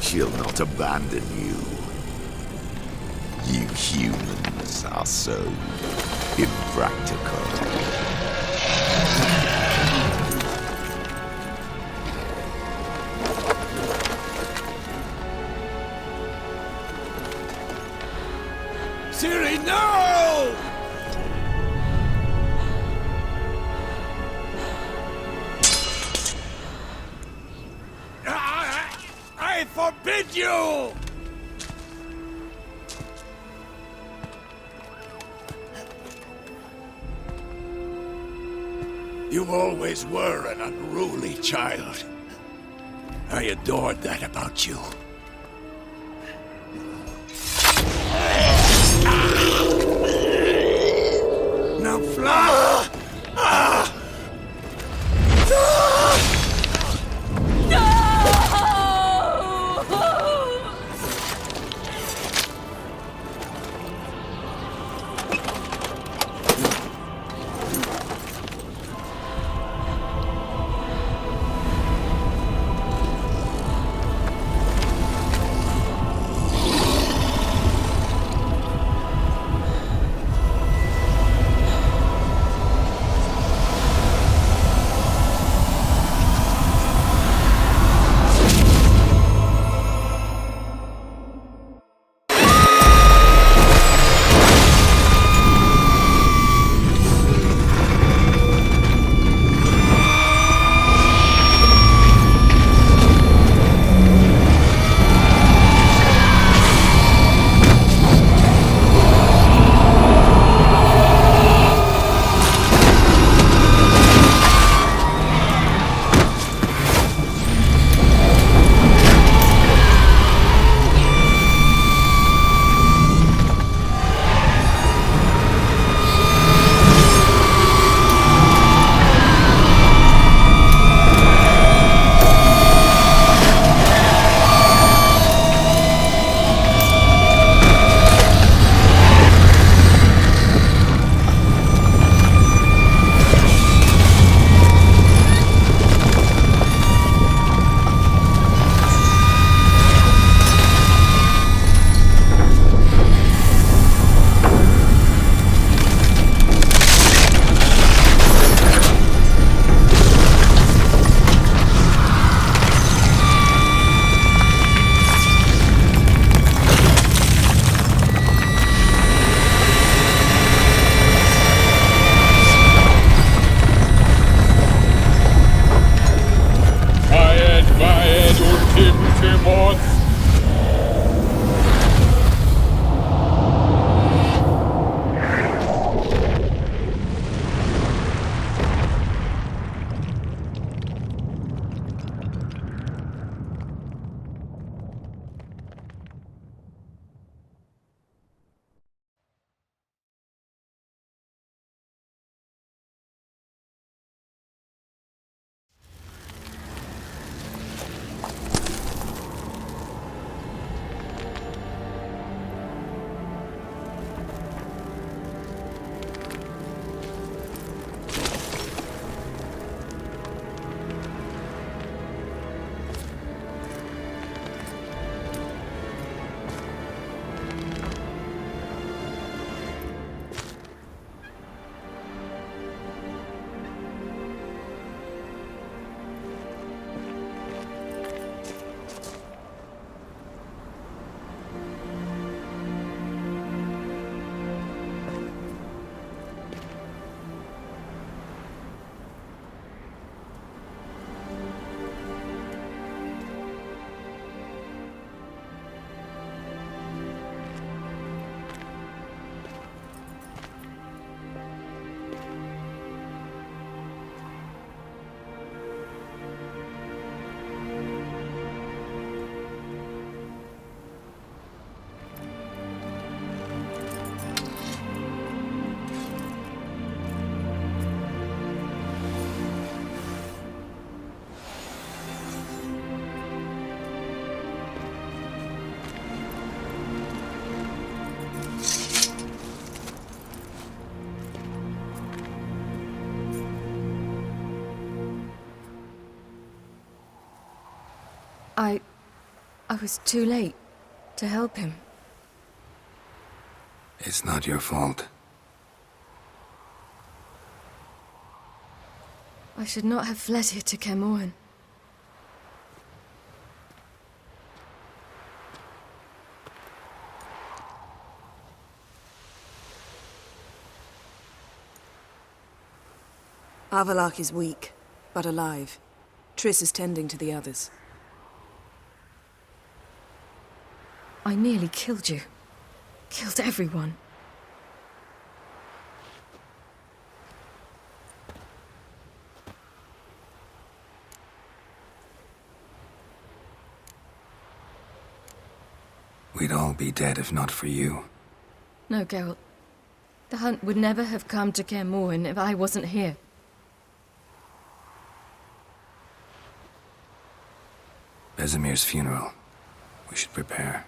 She'll not abandon you. You humans are so impractical. Ciri, no! I forbid you! You always were an unruly child. I adored that about you. Now fly! boss! I was too late to help him. It's not your fault. I should not have fled here to Kaer Morhen. Avallac'h is weak, but alive. Triss is tending to the others. I nearly killed you. Killed everyone. We'd all be dead if not for you. No, Geralt. The hunt would never have come to Kaer Morhen if I wasn't here. Vesemir's funeral. We should prepare.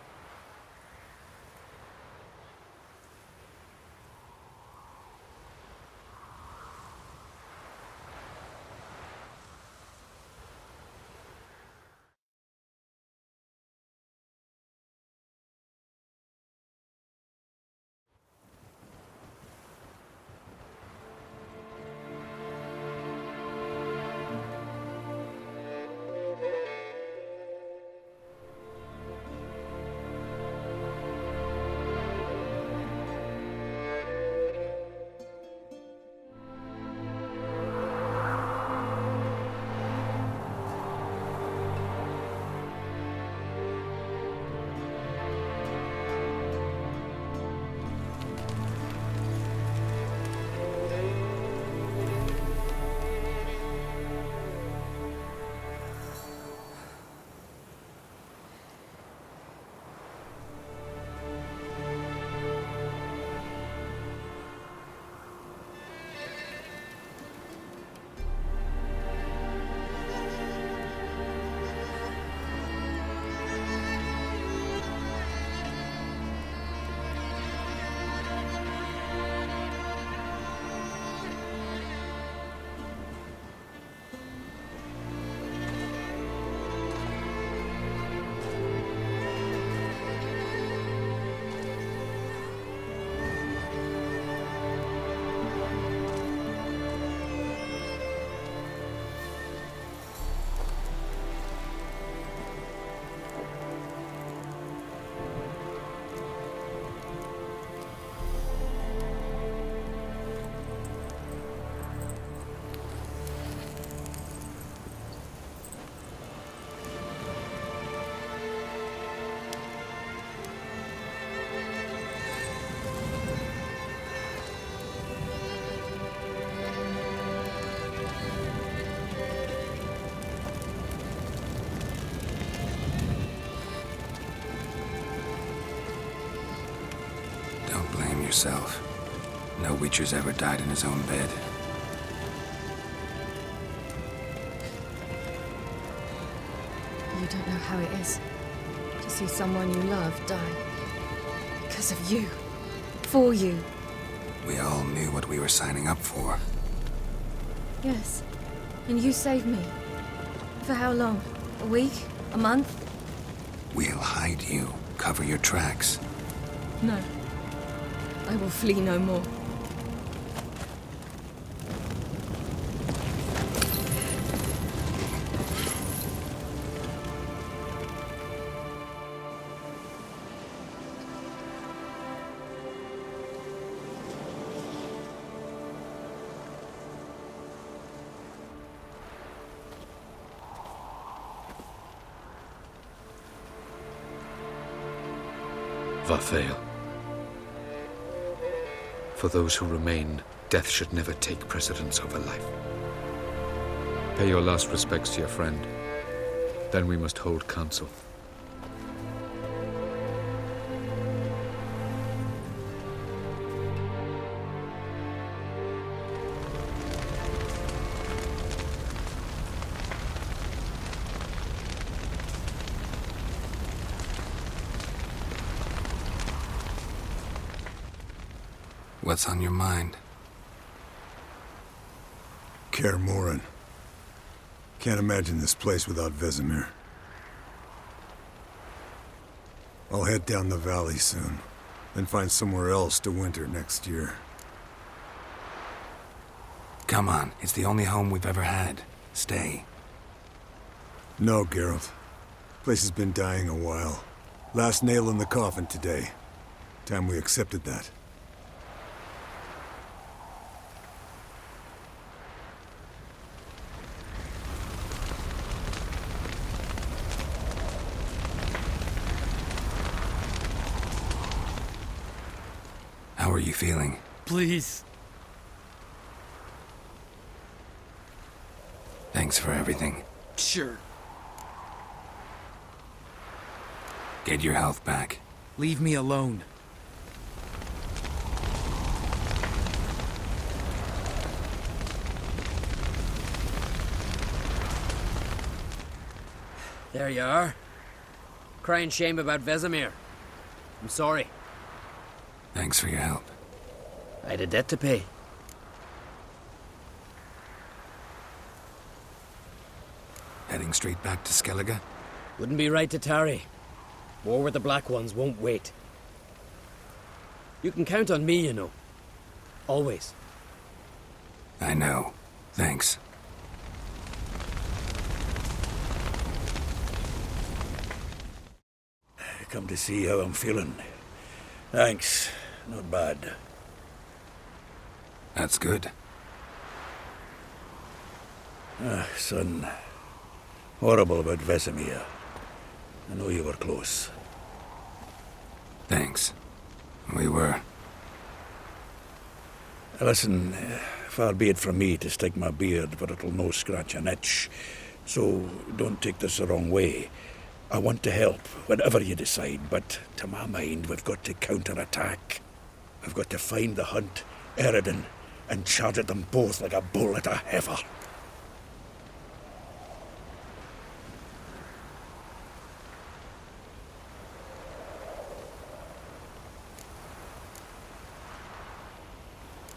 Don't blame yourself. No Witcher's ever died in his own bed. You don't know how it is to see someone you love die. Because of you. For you. We all knew what we were signing up for. Yes. And you saved me. For how long? A week? A month? We'll hide you. Cover your tracks. No. I will flee no more. Varthael. For those who remain, death should never take precedence over life. Pay your last respects to your friend. Then we must hold council. What's on your mind? Kaer Morhen. Can't imagine this place without Vesemir. I'll head down the valley soon, then find somewhere else to winter next year. Come on, it's the only home we've ever had. Stay. No, Geralt. Place has been dying a while. Last nail in the coffin today. Time we accepted that. How are you feeling? Please. Thanks for everything. Sure. Get your health back. Leave me alone. There you are. Crying shame about Vesemir. I'm sorry. Thanks for your help. I had a debt to pay. Heading straight back to Skellige? Wouldn't be right to tarry. War with the Black Ones won't wait. You can count on me, you know. Always. I know. Thanks. Come to see how I'm feeling. Thanks. Not bad. That's good. Son. Horrible about Vesemir. I know you were close. Thanks. We were. Listen, far be it from me to stick my beard, but it'll no scratch an itch. So don't take this the wrong way. I want to help, whatever you decide, but to my mind, we've got to counterattack. We've got to find the Hunt, Eredin, and charge at them both like a bull at a heifer.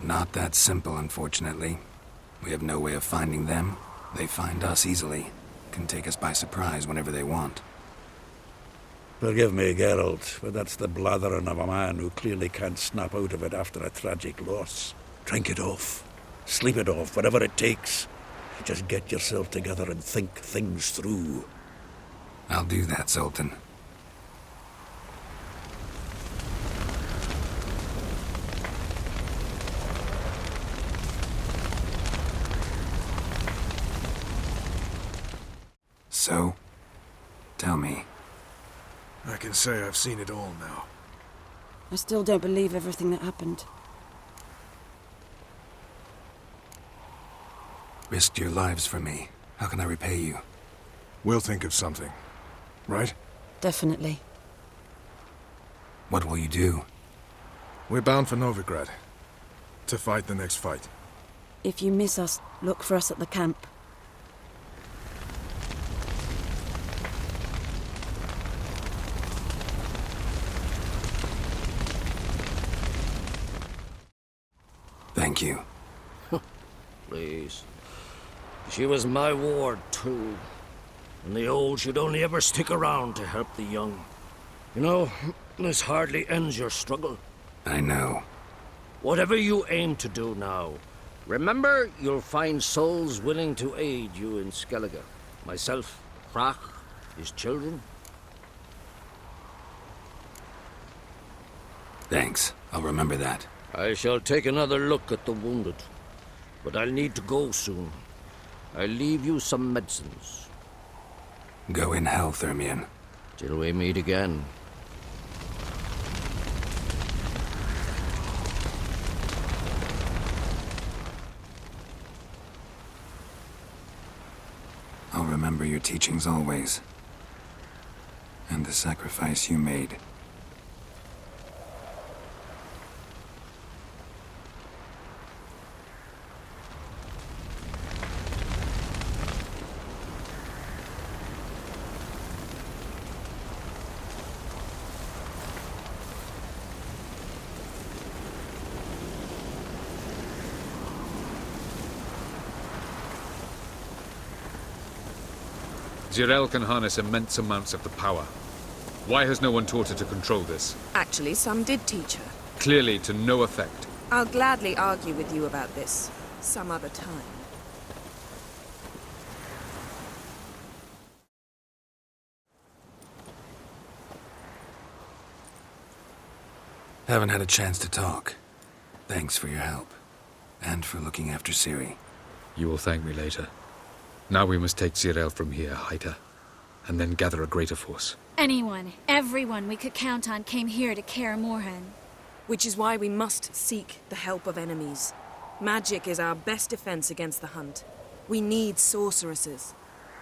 Not that simple, unfortunately. We have no way of finding them. They find us easily. Can take us by surprise whenever they want. Forgive me, Geralt, but that's the blathering of a man who clearly can't snap out of it after a tragic loss. Drink it off. Sleep it off, whatever it takes. Just get yourself together and think things through. I'll do that, Zoltan. So, tell me. I can say I've seen it all now. I still don't believe everything that happened. Risked your lives for me. How can I repay you? We'll think of something. Right? Definitely. What will you do? We're bound for Novigrad. To fight the next fight. If you miss us, look for us at the camp. Thank you. Please. She was my ward, too. And the old should only ever stick around to help the young. You know, this hardly ends your struggle. I know. Whatever you aim to do now, remember you'll find souls willing to aid you in Skellige. Myself, Frach, his children. Thanks. I'll remember that. I shall take another look at the wounded. But I'll need to go soon. I'll leave you some medicines. Go in health, Ermion. Till we meet again. I'll remember your teachings always. And the sacrifice you made. Jirel can harness immense amounts of the power. Why has no one taught her to control this? Actually, some did teach her. Clearly to no effect. I'll gladly argue with you about this some other time. Haven't had a chance to talk. Thanks for your help. And for looking after Ciri. You will thank me later. Now we must take Jirel from here, hide her, and then gather a greater force. Anyone, everyone we could count on came here to Kaer Morhen. Which is why we must seek the help of enemies. Magic is our best defense against the hunt. We need sorceresses.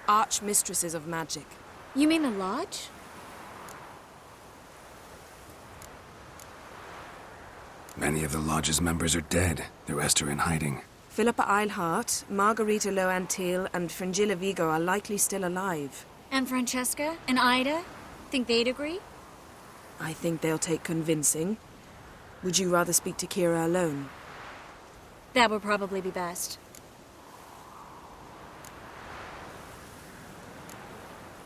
Archmistresses of magic. You mean the Lodge? Many of the Lodge's members are dead. The rest are in hiding. Philippa Eilhart, Margarita Loantil, and Fringilla Vigo are likely still alive. And Francesca? And Ida? Think they'd agree? I think they'll take convincing. Would you rather speak to Kira alone? That would probably be best.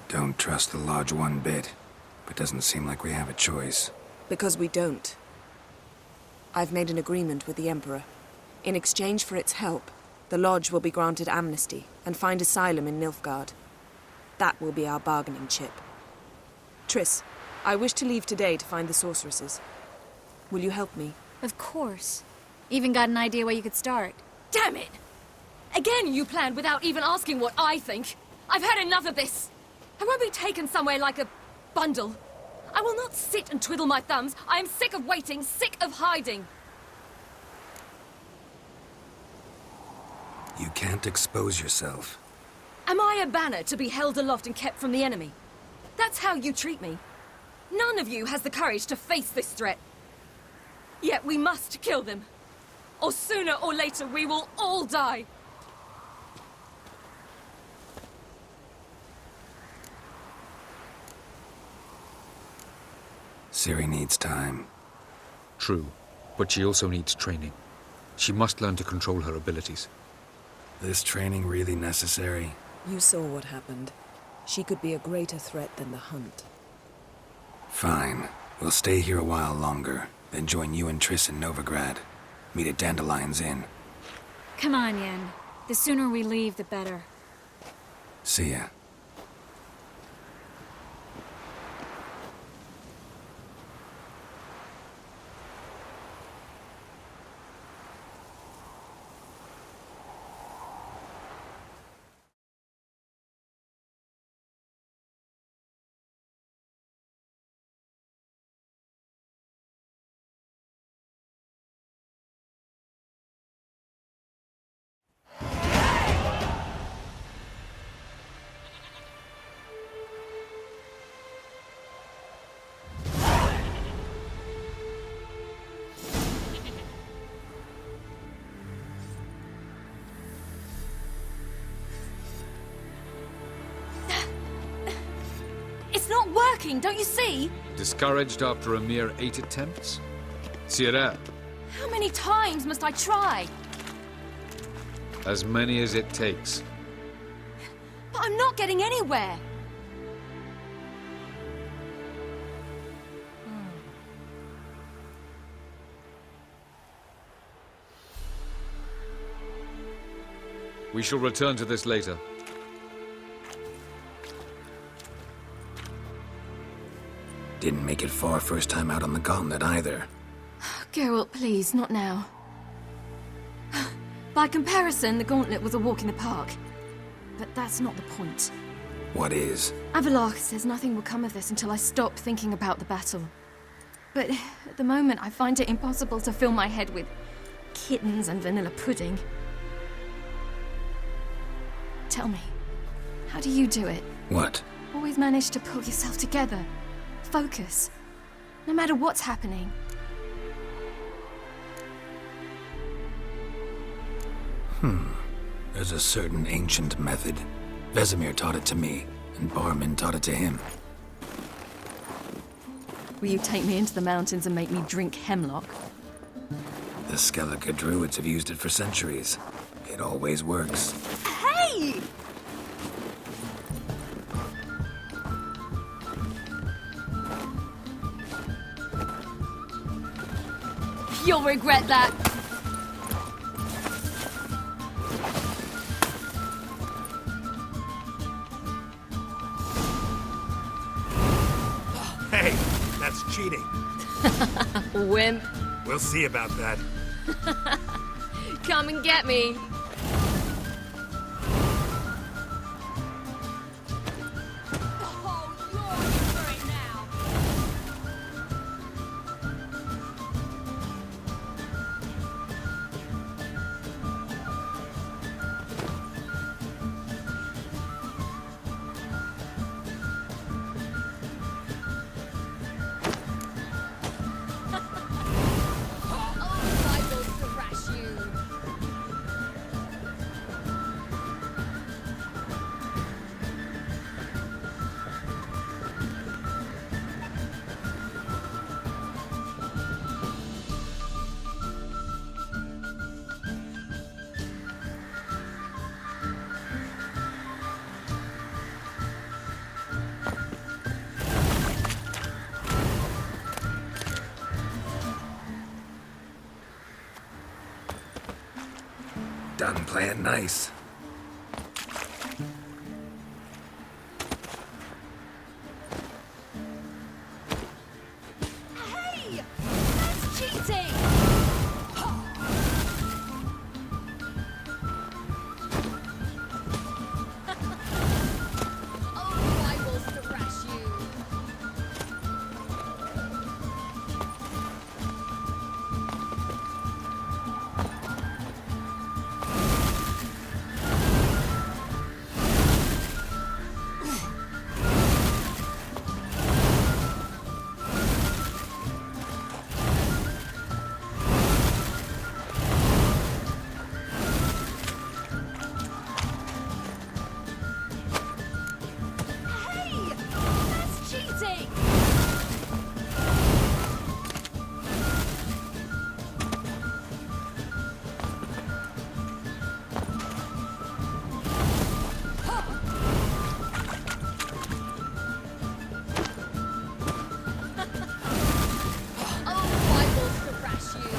Don't trust the Lodge one bit. But doesn't seem like we have a choice. Because we don't. I've made an agreement with the Emperor. In exchange for its help, the Lodge will be granted amnesty and find asylum in Nilfgaard. That will be our bargaining chip. Triss, I wish to leave today to find the sorceresses. Will you help me? Of course. Even got an idea where you could start. Damn it! Again you planned without even asking what I think. I've had enough of this. I won't be taken somewhere like a bundle. I will not sit and twiddle my thumbs. I am sick of waiting, sick of hiding. You can't expose yourself. Am I a banner to be held aloft and kept from the enemy? That's how you treat me. None of you has the courage to face this threat. Yet we must kill them. Or sooner or later we will all die. Ciri needs time. True, but she also needs training. She must learn to control her abilities. This training really necessary? You saw what happened. She could be a greater threat than the hunt. Fine. We'll stay here a while longer, then join you and Triss in Novigrad. Meet at Dandelion's Inn. Come on, Yen. The sooner we leave, the better. See ya. working, don't you see? Discouraged after a mere 8 attempts? Ciri, How many times must I try? as many as it takes. But I'm not getting anywhere. We shall return to this later. Didn't make it far first time out on the gauntlet either. Geralt, please, not now. By comparison, the gauntlet was a walk in the park. But that's not the point. What is? Avallac'h says nothing will come of this until I stop thinking about the battle. But at the moment, I find it impossible to fill my head with kittens and vanilla pudding. Tell me, how do you do it? What? Always manage to pull yourself together. Focus. No matter what's happening. There's a certain ancient method. Vesemir taught it to me, and Barman taught it to him. Will you take me into the mountains and make me drink hemlock? The Skellige druids have used it for centuries. It always works. Hey! You'll regret that. Hey, that's cheating. Wimp. We'll see about that. Come and get me. Done playing nice. Hey! That's cheating! Oh, I will thrash you! Hey! That's cheating! Oh, I will thrash you!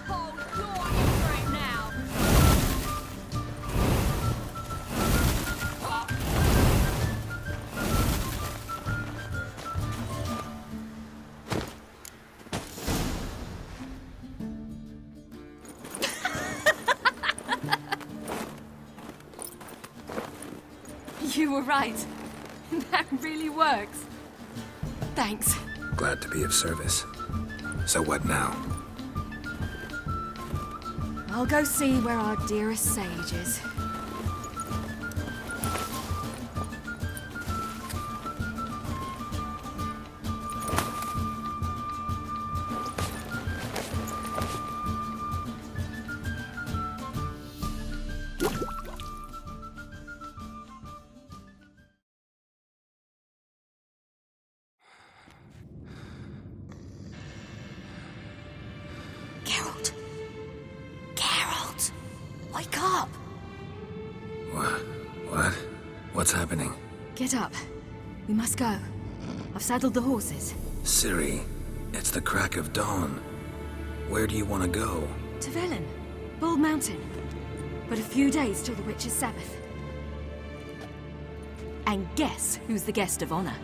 Oh, you're in for it now! You were right. That really works. Thanks. Glad to be of service. So what now? I'll go see where our dearest sage is. Wake up! What? What's happening? Get up. We must go. I've saddled the horses. Ciri, it's the crack of dawn. Where do you want to go? To Velen. Bald Mountain. But a few days till the Witch's Sabbath. And guess who's the guest of honor?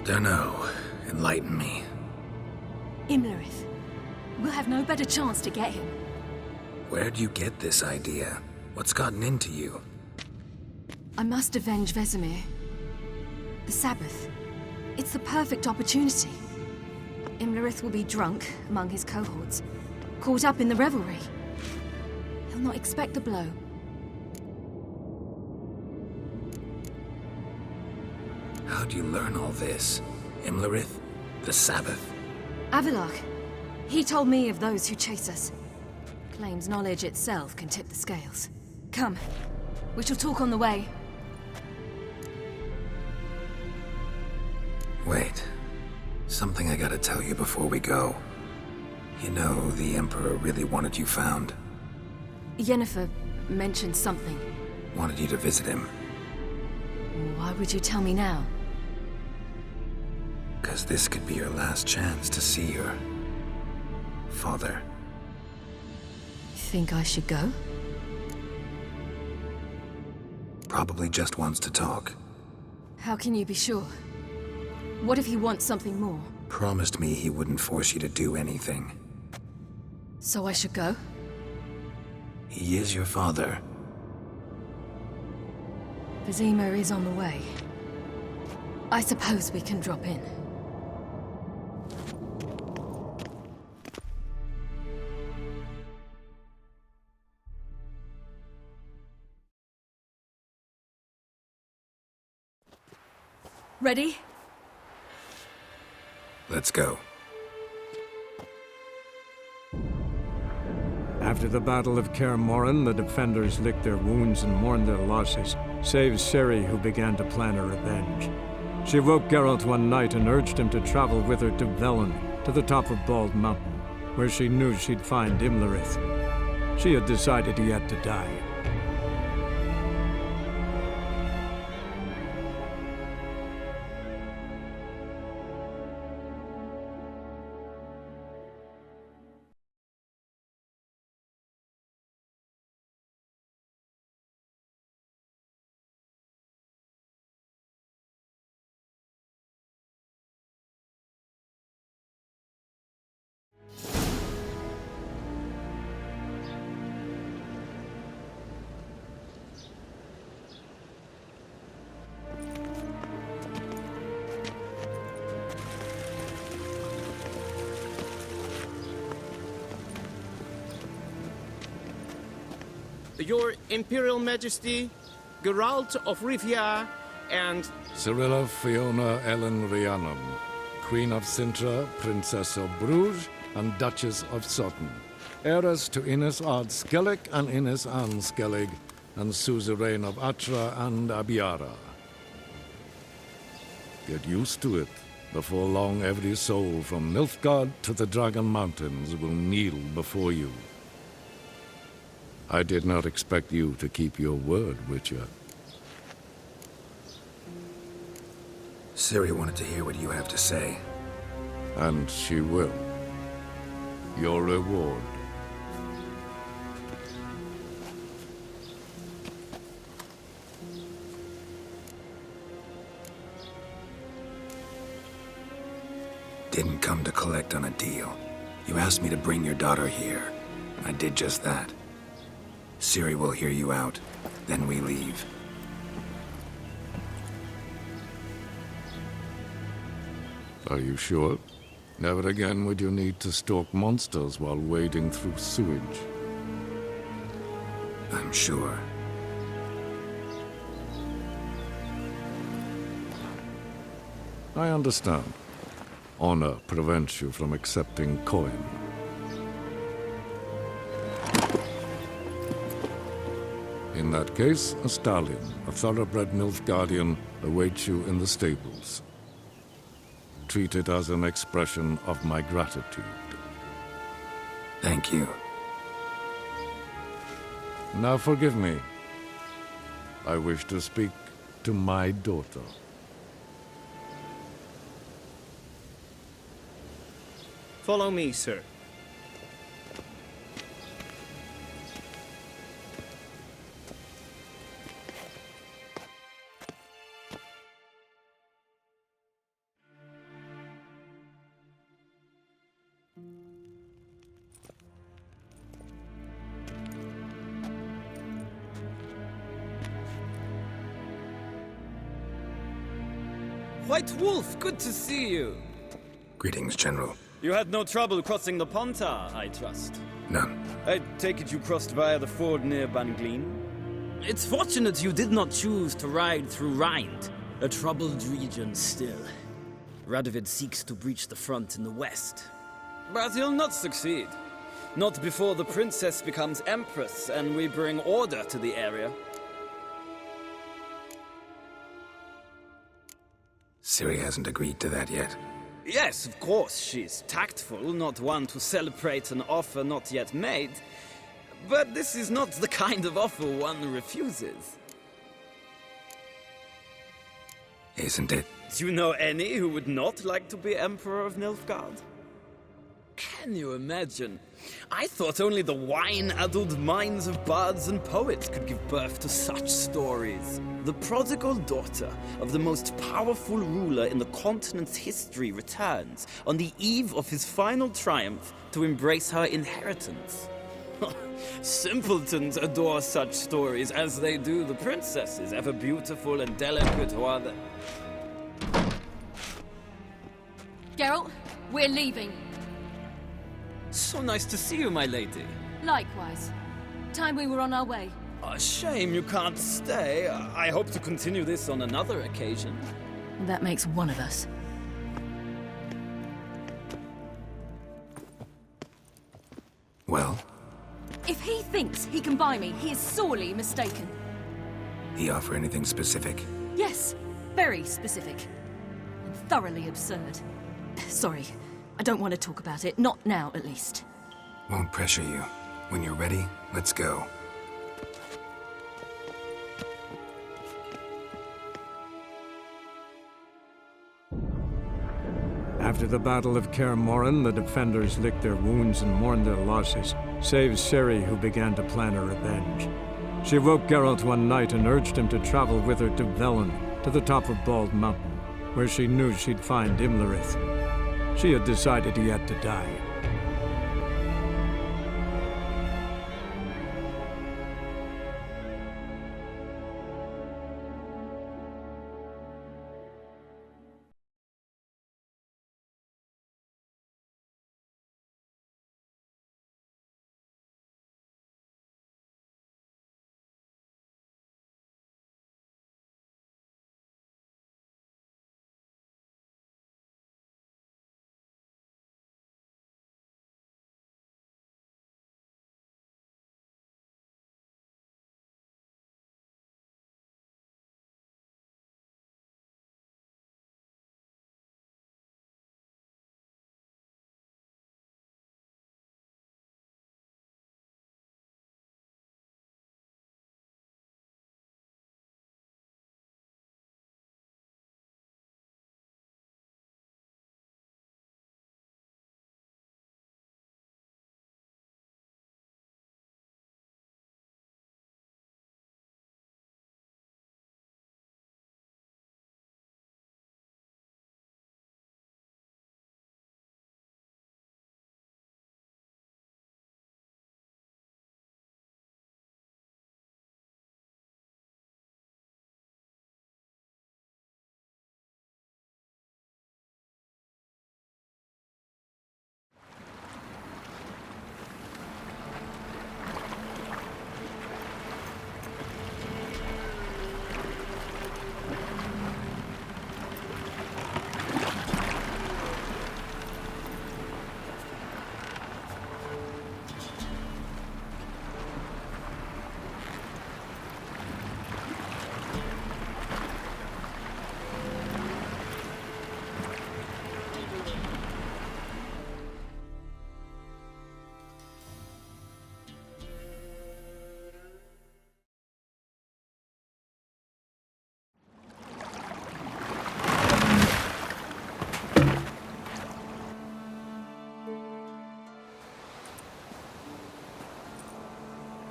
Dunno. Enlighten me. Imlerith. We'll have no better chance to get him. Where'd you get this idea? What's gotten into you? I must avenge Vesemir. The Sabbath. It's the perfect opportunity. Imlerith will be drunk among his cohorts, caught up in the revelry. He'll not expect the blow. How'd you learn all this? Imlerith? The Sabbath? Avilark. He told me of those who chase us. Claims knowledge itself can tip the scales. Come. We shall talk on the way. Wait. Something I gotta tell you before we go. You know, the Emperor really wanted you found. Yennefer mentioned something. Wanted you to visit him. Why would you tell me now? 'Cause this could be your last chance to see your father. Think I should go? Probably just wants to talk. How can you be sure? What if he wants something more? Promised me he wouldn't force you to do anything. So I should go? He is your father. Vesemir is on the way. I suppose we can drop in. Ready? Let's go. After the Battle of Kaer Morhen, the defenders licked their wounds and mourned their losses, save Ciri, who began to plan a revenge. She woke Geralt one night and urged him to travel with her to Velen, to the top of Bald Mountain, where she knew she'd find Imlerith. She had decided he had to die. Your Imperial Majesty, Geralt of Rivia, and... Cirilla Fiona Ellen Rhiannon, Queen of Sintra, Princess of Bruges, and Duchess of Sutton, heiress to Innes Ard Skellig and Innes Anne Skellig, and suzerain of Atra and Abiara. Get used to it. Before long, every soul from Nilfgaard to the Dragon Mountains will kneel before you. I did not expect you to keep your word, Witcher. Ciri wanted to hear what you have to say. And she will. Your reward. Didn't come to collect on a deal. You asked me to bring your daughter here. I did just that. Ciri will hear you out, then we leave. Are you sure? Never again would you need to stalk monsters while wading through sewage. I'm sure. I understand. Honor prevents you from accepting coin. In that case, a stallion, a thoroughbred Nilfgaardian, awaits you in the stables. Treat it as an expression of my gratitude. Thank you. Now forgive me. I wish to speak to my daughter. Follow me, sir. White Wolf, good to see you. Greetings, General. You had no trouble crossing the Pontar, I trust. None. I take it you crossed via the ford near Banglin? It's fortunate you did not choose to ride through Rind, a troubled region still. Radovid seeks to breach the front in the west. But he'll not succeed. Not before the princess becomes empress and we bring order to the area. Ciri hasn't agreed to that yet. Yes, of course, she's tactful, not one to celebrate an offer not yet made. But this is not the kind of offer one refuses. Isn't it? Do you know any who would not like to be Emperor of Nilfgaard? Can you imagine? I thought only the wine-addled minds of bards and poets could give birth to such stories. The prodigal daughter of the most powerful ruler in the continent's history returns on the eve of his final triumph to embrace her inheritance. Simpletons adore such stories as they do the princesses, ever beautiful and delicate or other. Geralt, we're leaving. So nice to see you, my lady. Likewise. Time we were on our way. A shame you can't stay. I hope to continue this on another occasion. That makes one of us. Well? If he thinks he can buy me, he is sorely mistaken. He offer anything specific? Yes, very specific. And thoroughly absurd. Sorry, I don't want to talk about it. Not now, at least. Won't pressure you. When you're ready, let's go. After the Battle of Kaer Morhen, the defenders licked their wounds and mourned their losses, save Ciri, who began to plan her revenge. She woke Geralt one night and urged him to travel with her to Velen, to the top of Bald Mountain, where she knew she'd find Imlerith. She had decided he had to die.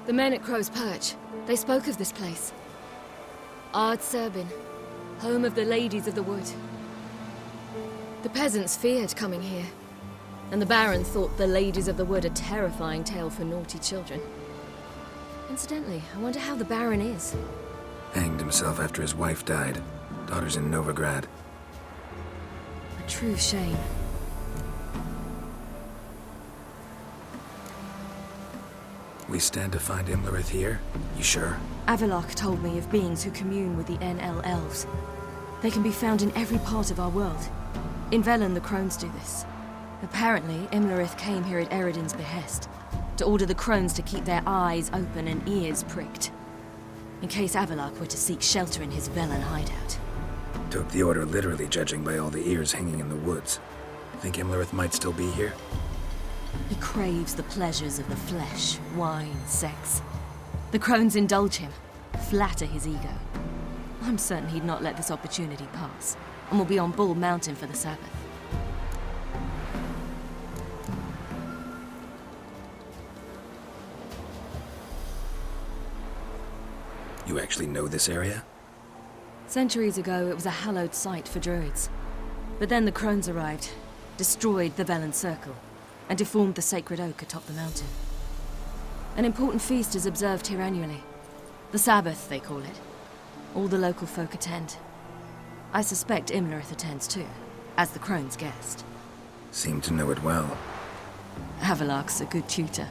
The men at Crow's Perch, they spoke of this place. Ard Serbin, home of the Ladies of the Wood. The peasants feared coming here, and the Baron thought the Ladies of the Wood a terrifying tale for naughty children. Incidentally, I wonder how the Baron is. Hanged himself after his wife died. Daughter's in Novigrad. A true shame. We stand to find Imlerith here? You sure? Avalok told me of beings who commune with the NL elves. They can be found in every part of our world. In Velen, the crones do this. Apparently, Imlerith came here at Eredin's behest, to order the crones to keep their eyes open and ears pricked, in case Avalok were to seek shelter in his Velen hideout. Took the order literally, judging by all the ears hanging in the woods. Think Imlerith might still be here? He craves the pleasures of the flesh, wine, sex. The crones indulge him, flatter his ego. I'm certain he'd not let this opportunity pass, and will be on Bull Mountain for the Sabbath. You actually know this area? Centuries ago, it was a hallowed site for druids. But then the crones arrived, destroyed the Velen Circle, and deformed the sacred oak atop the mountain. An important feast is observed here annually. The Sabbath, they call it. All the local folk attend. I suspect Imlerith attends too, as the crone's guest. Seem to know it well. Avalok's a good tutor.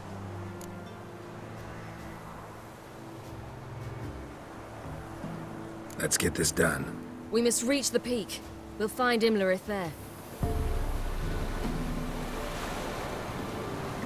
Let's get this done. We must reach the peak. We'll find Imlerith there.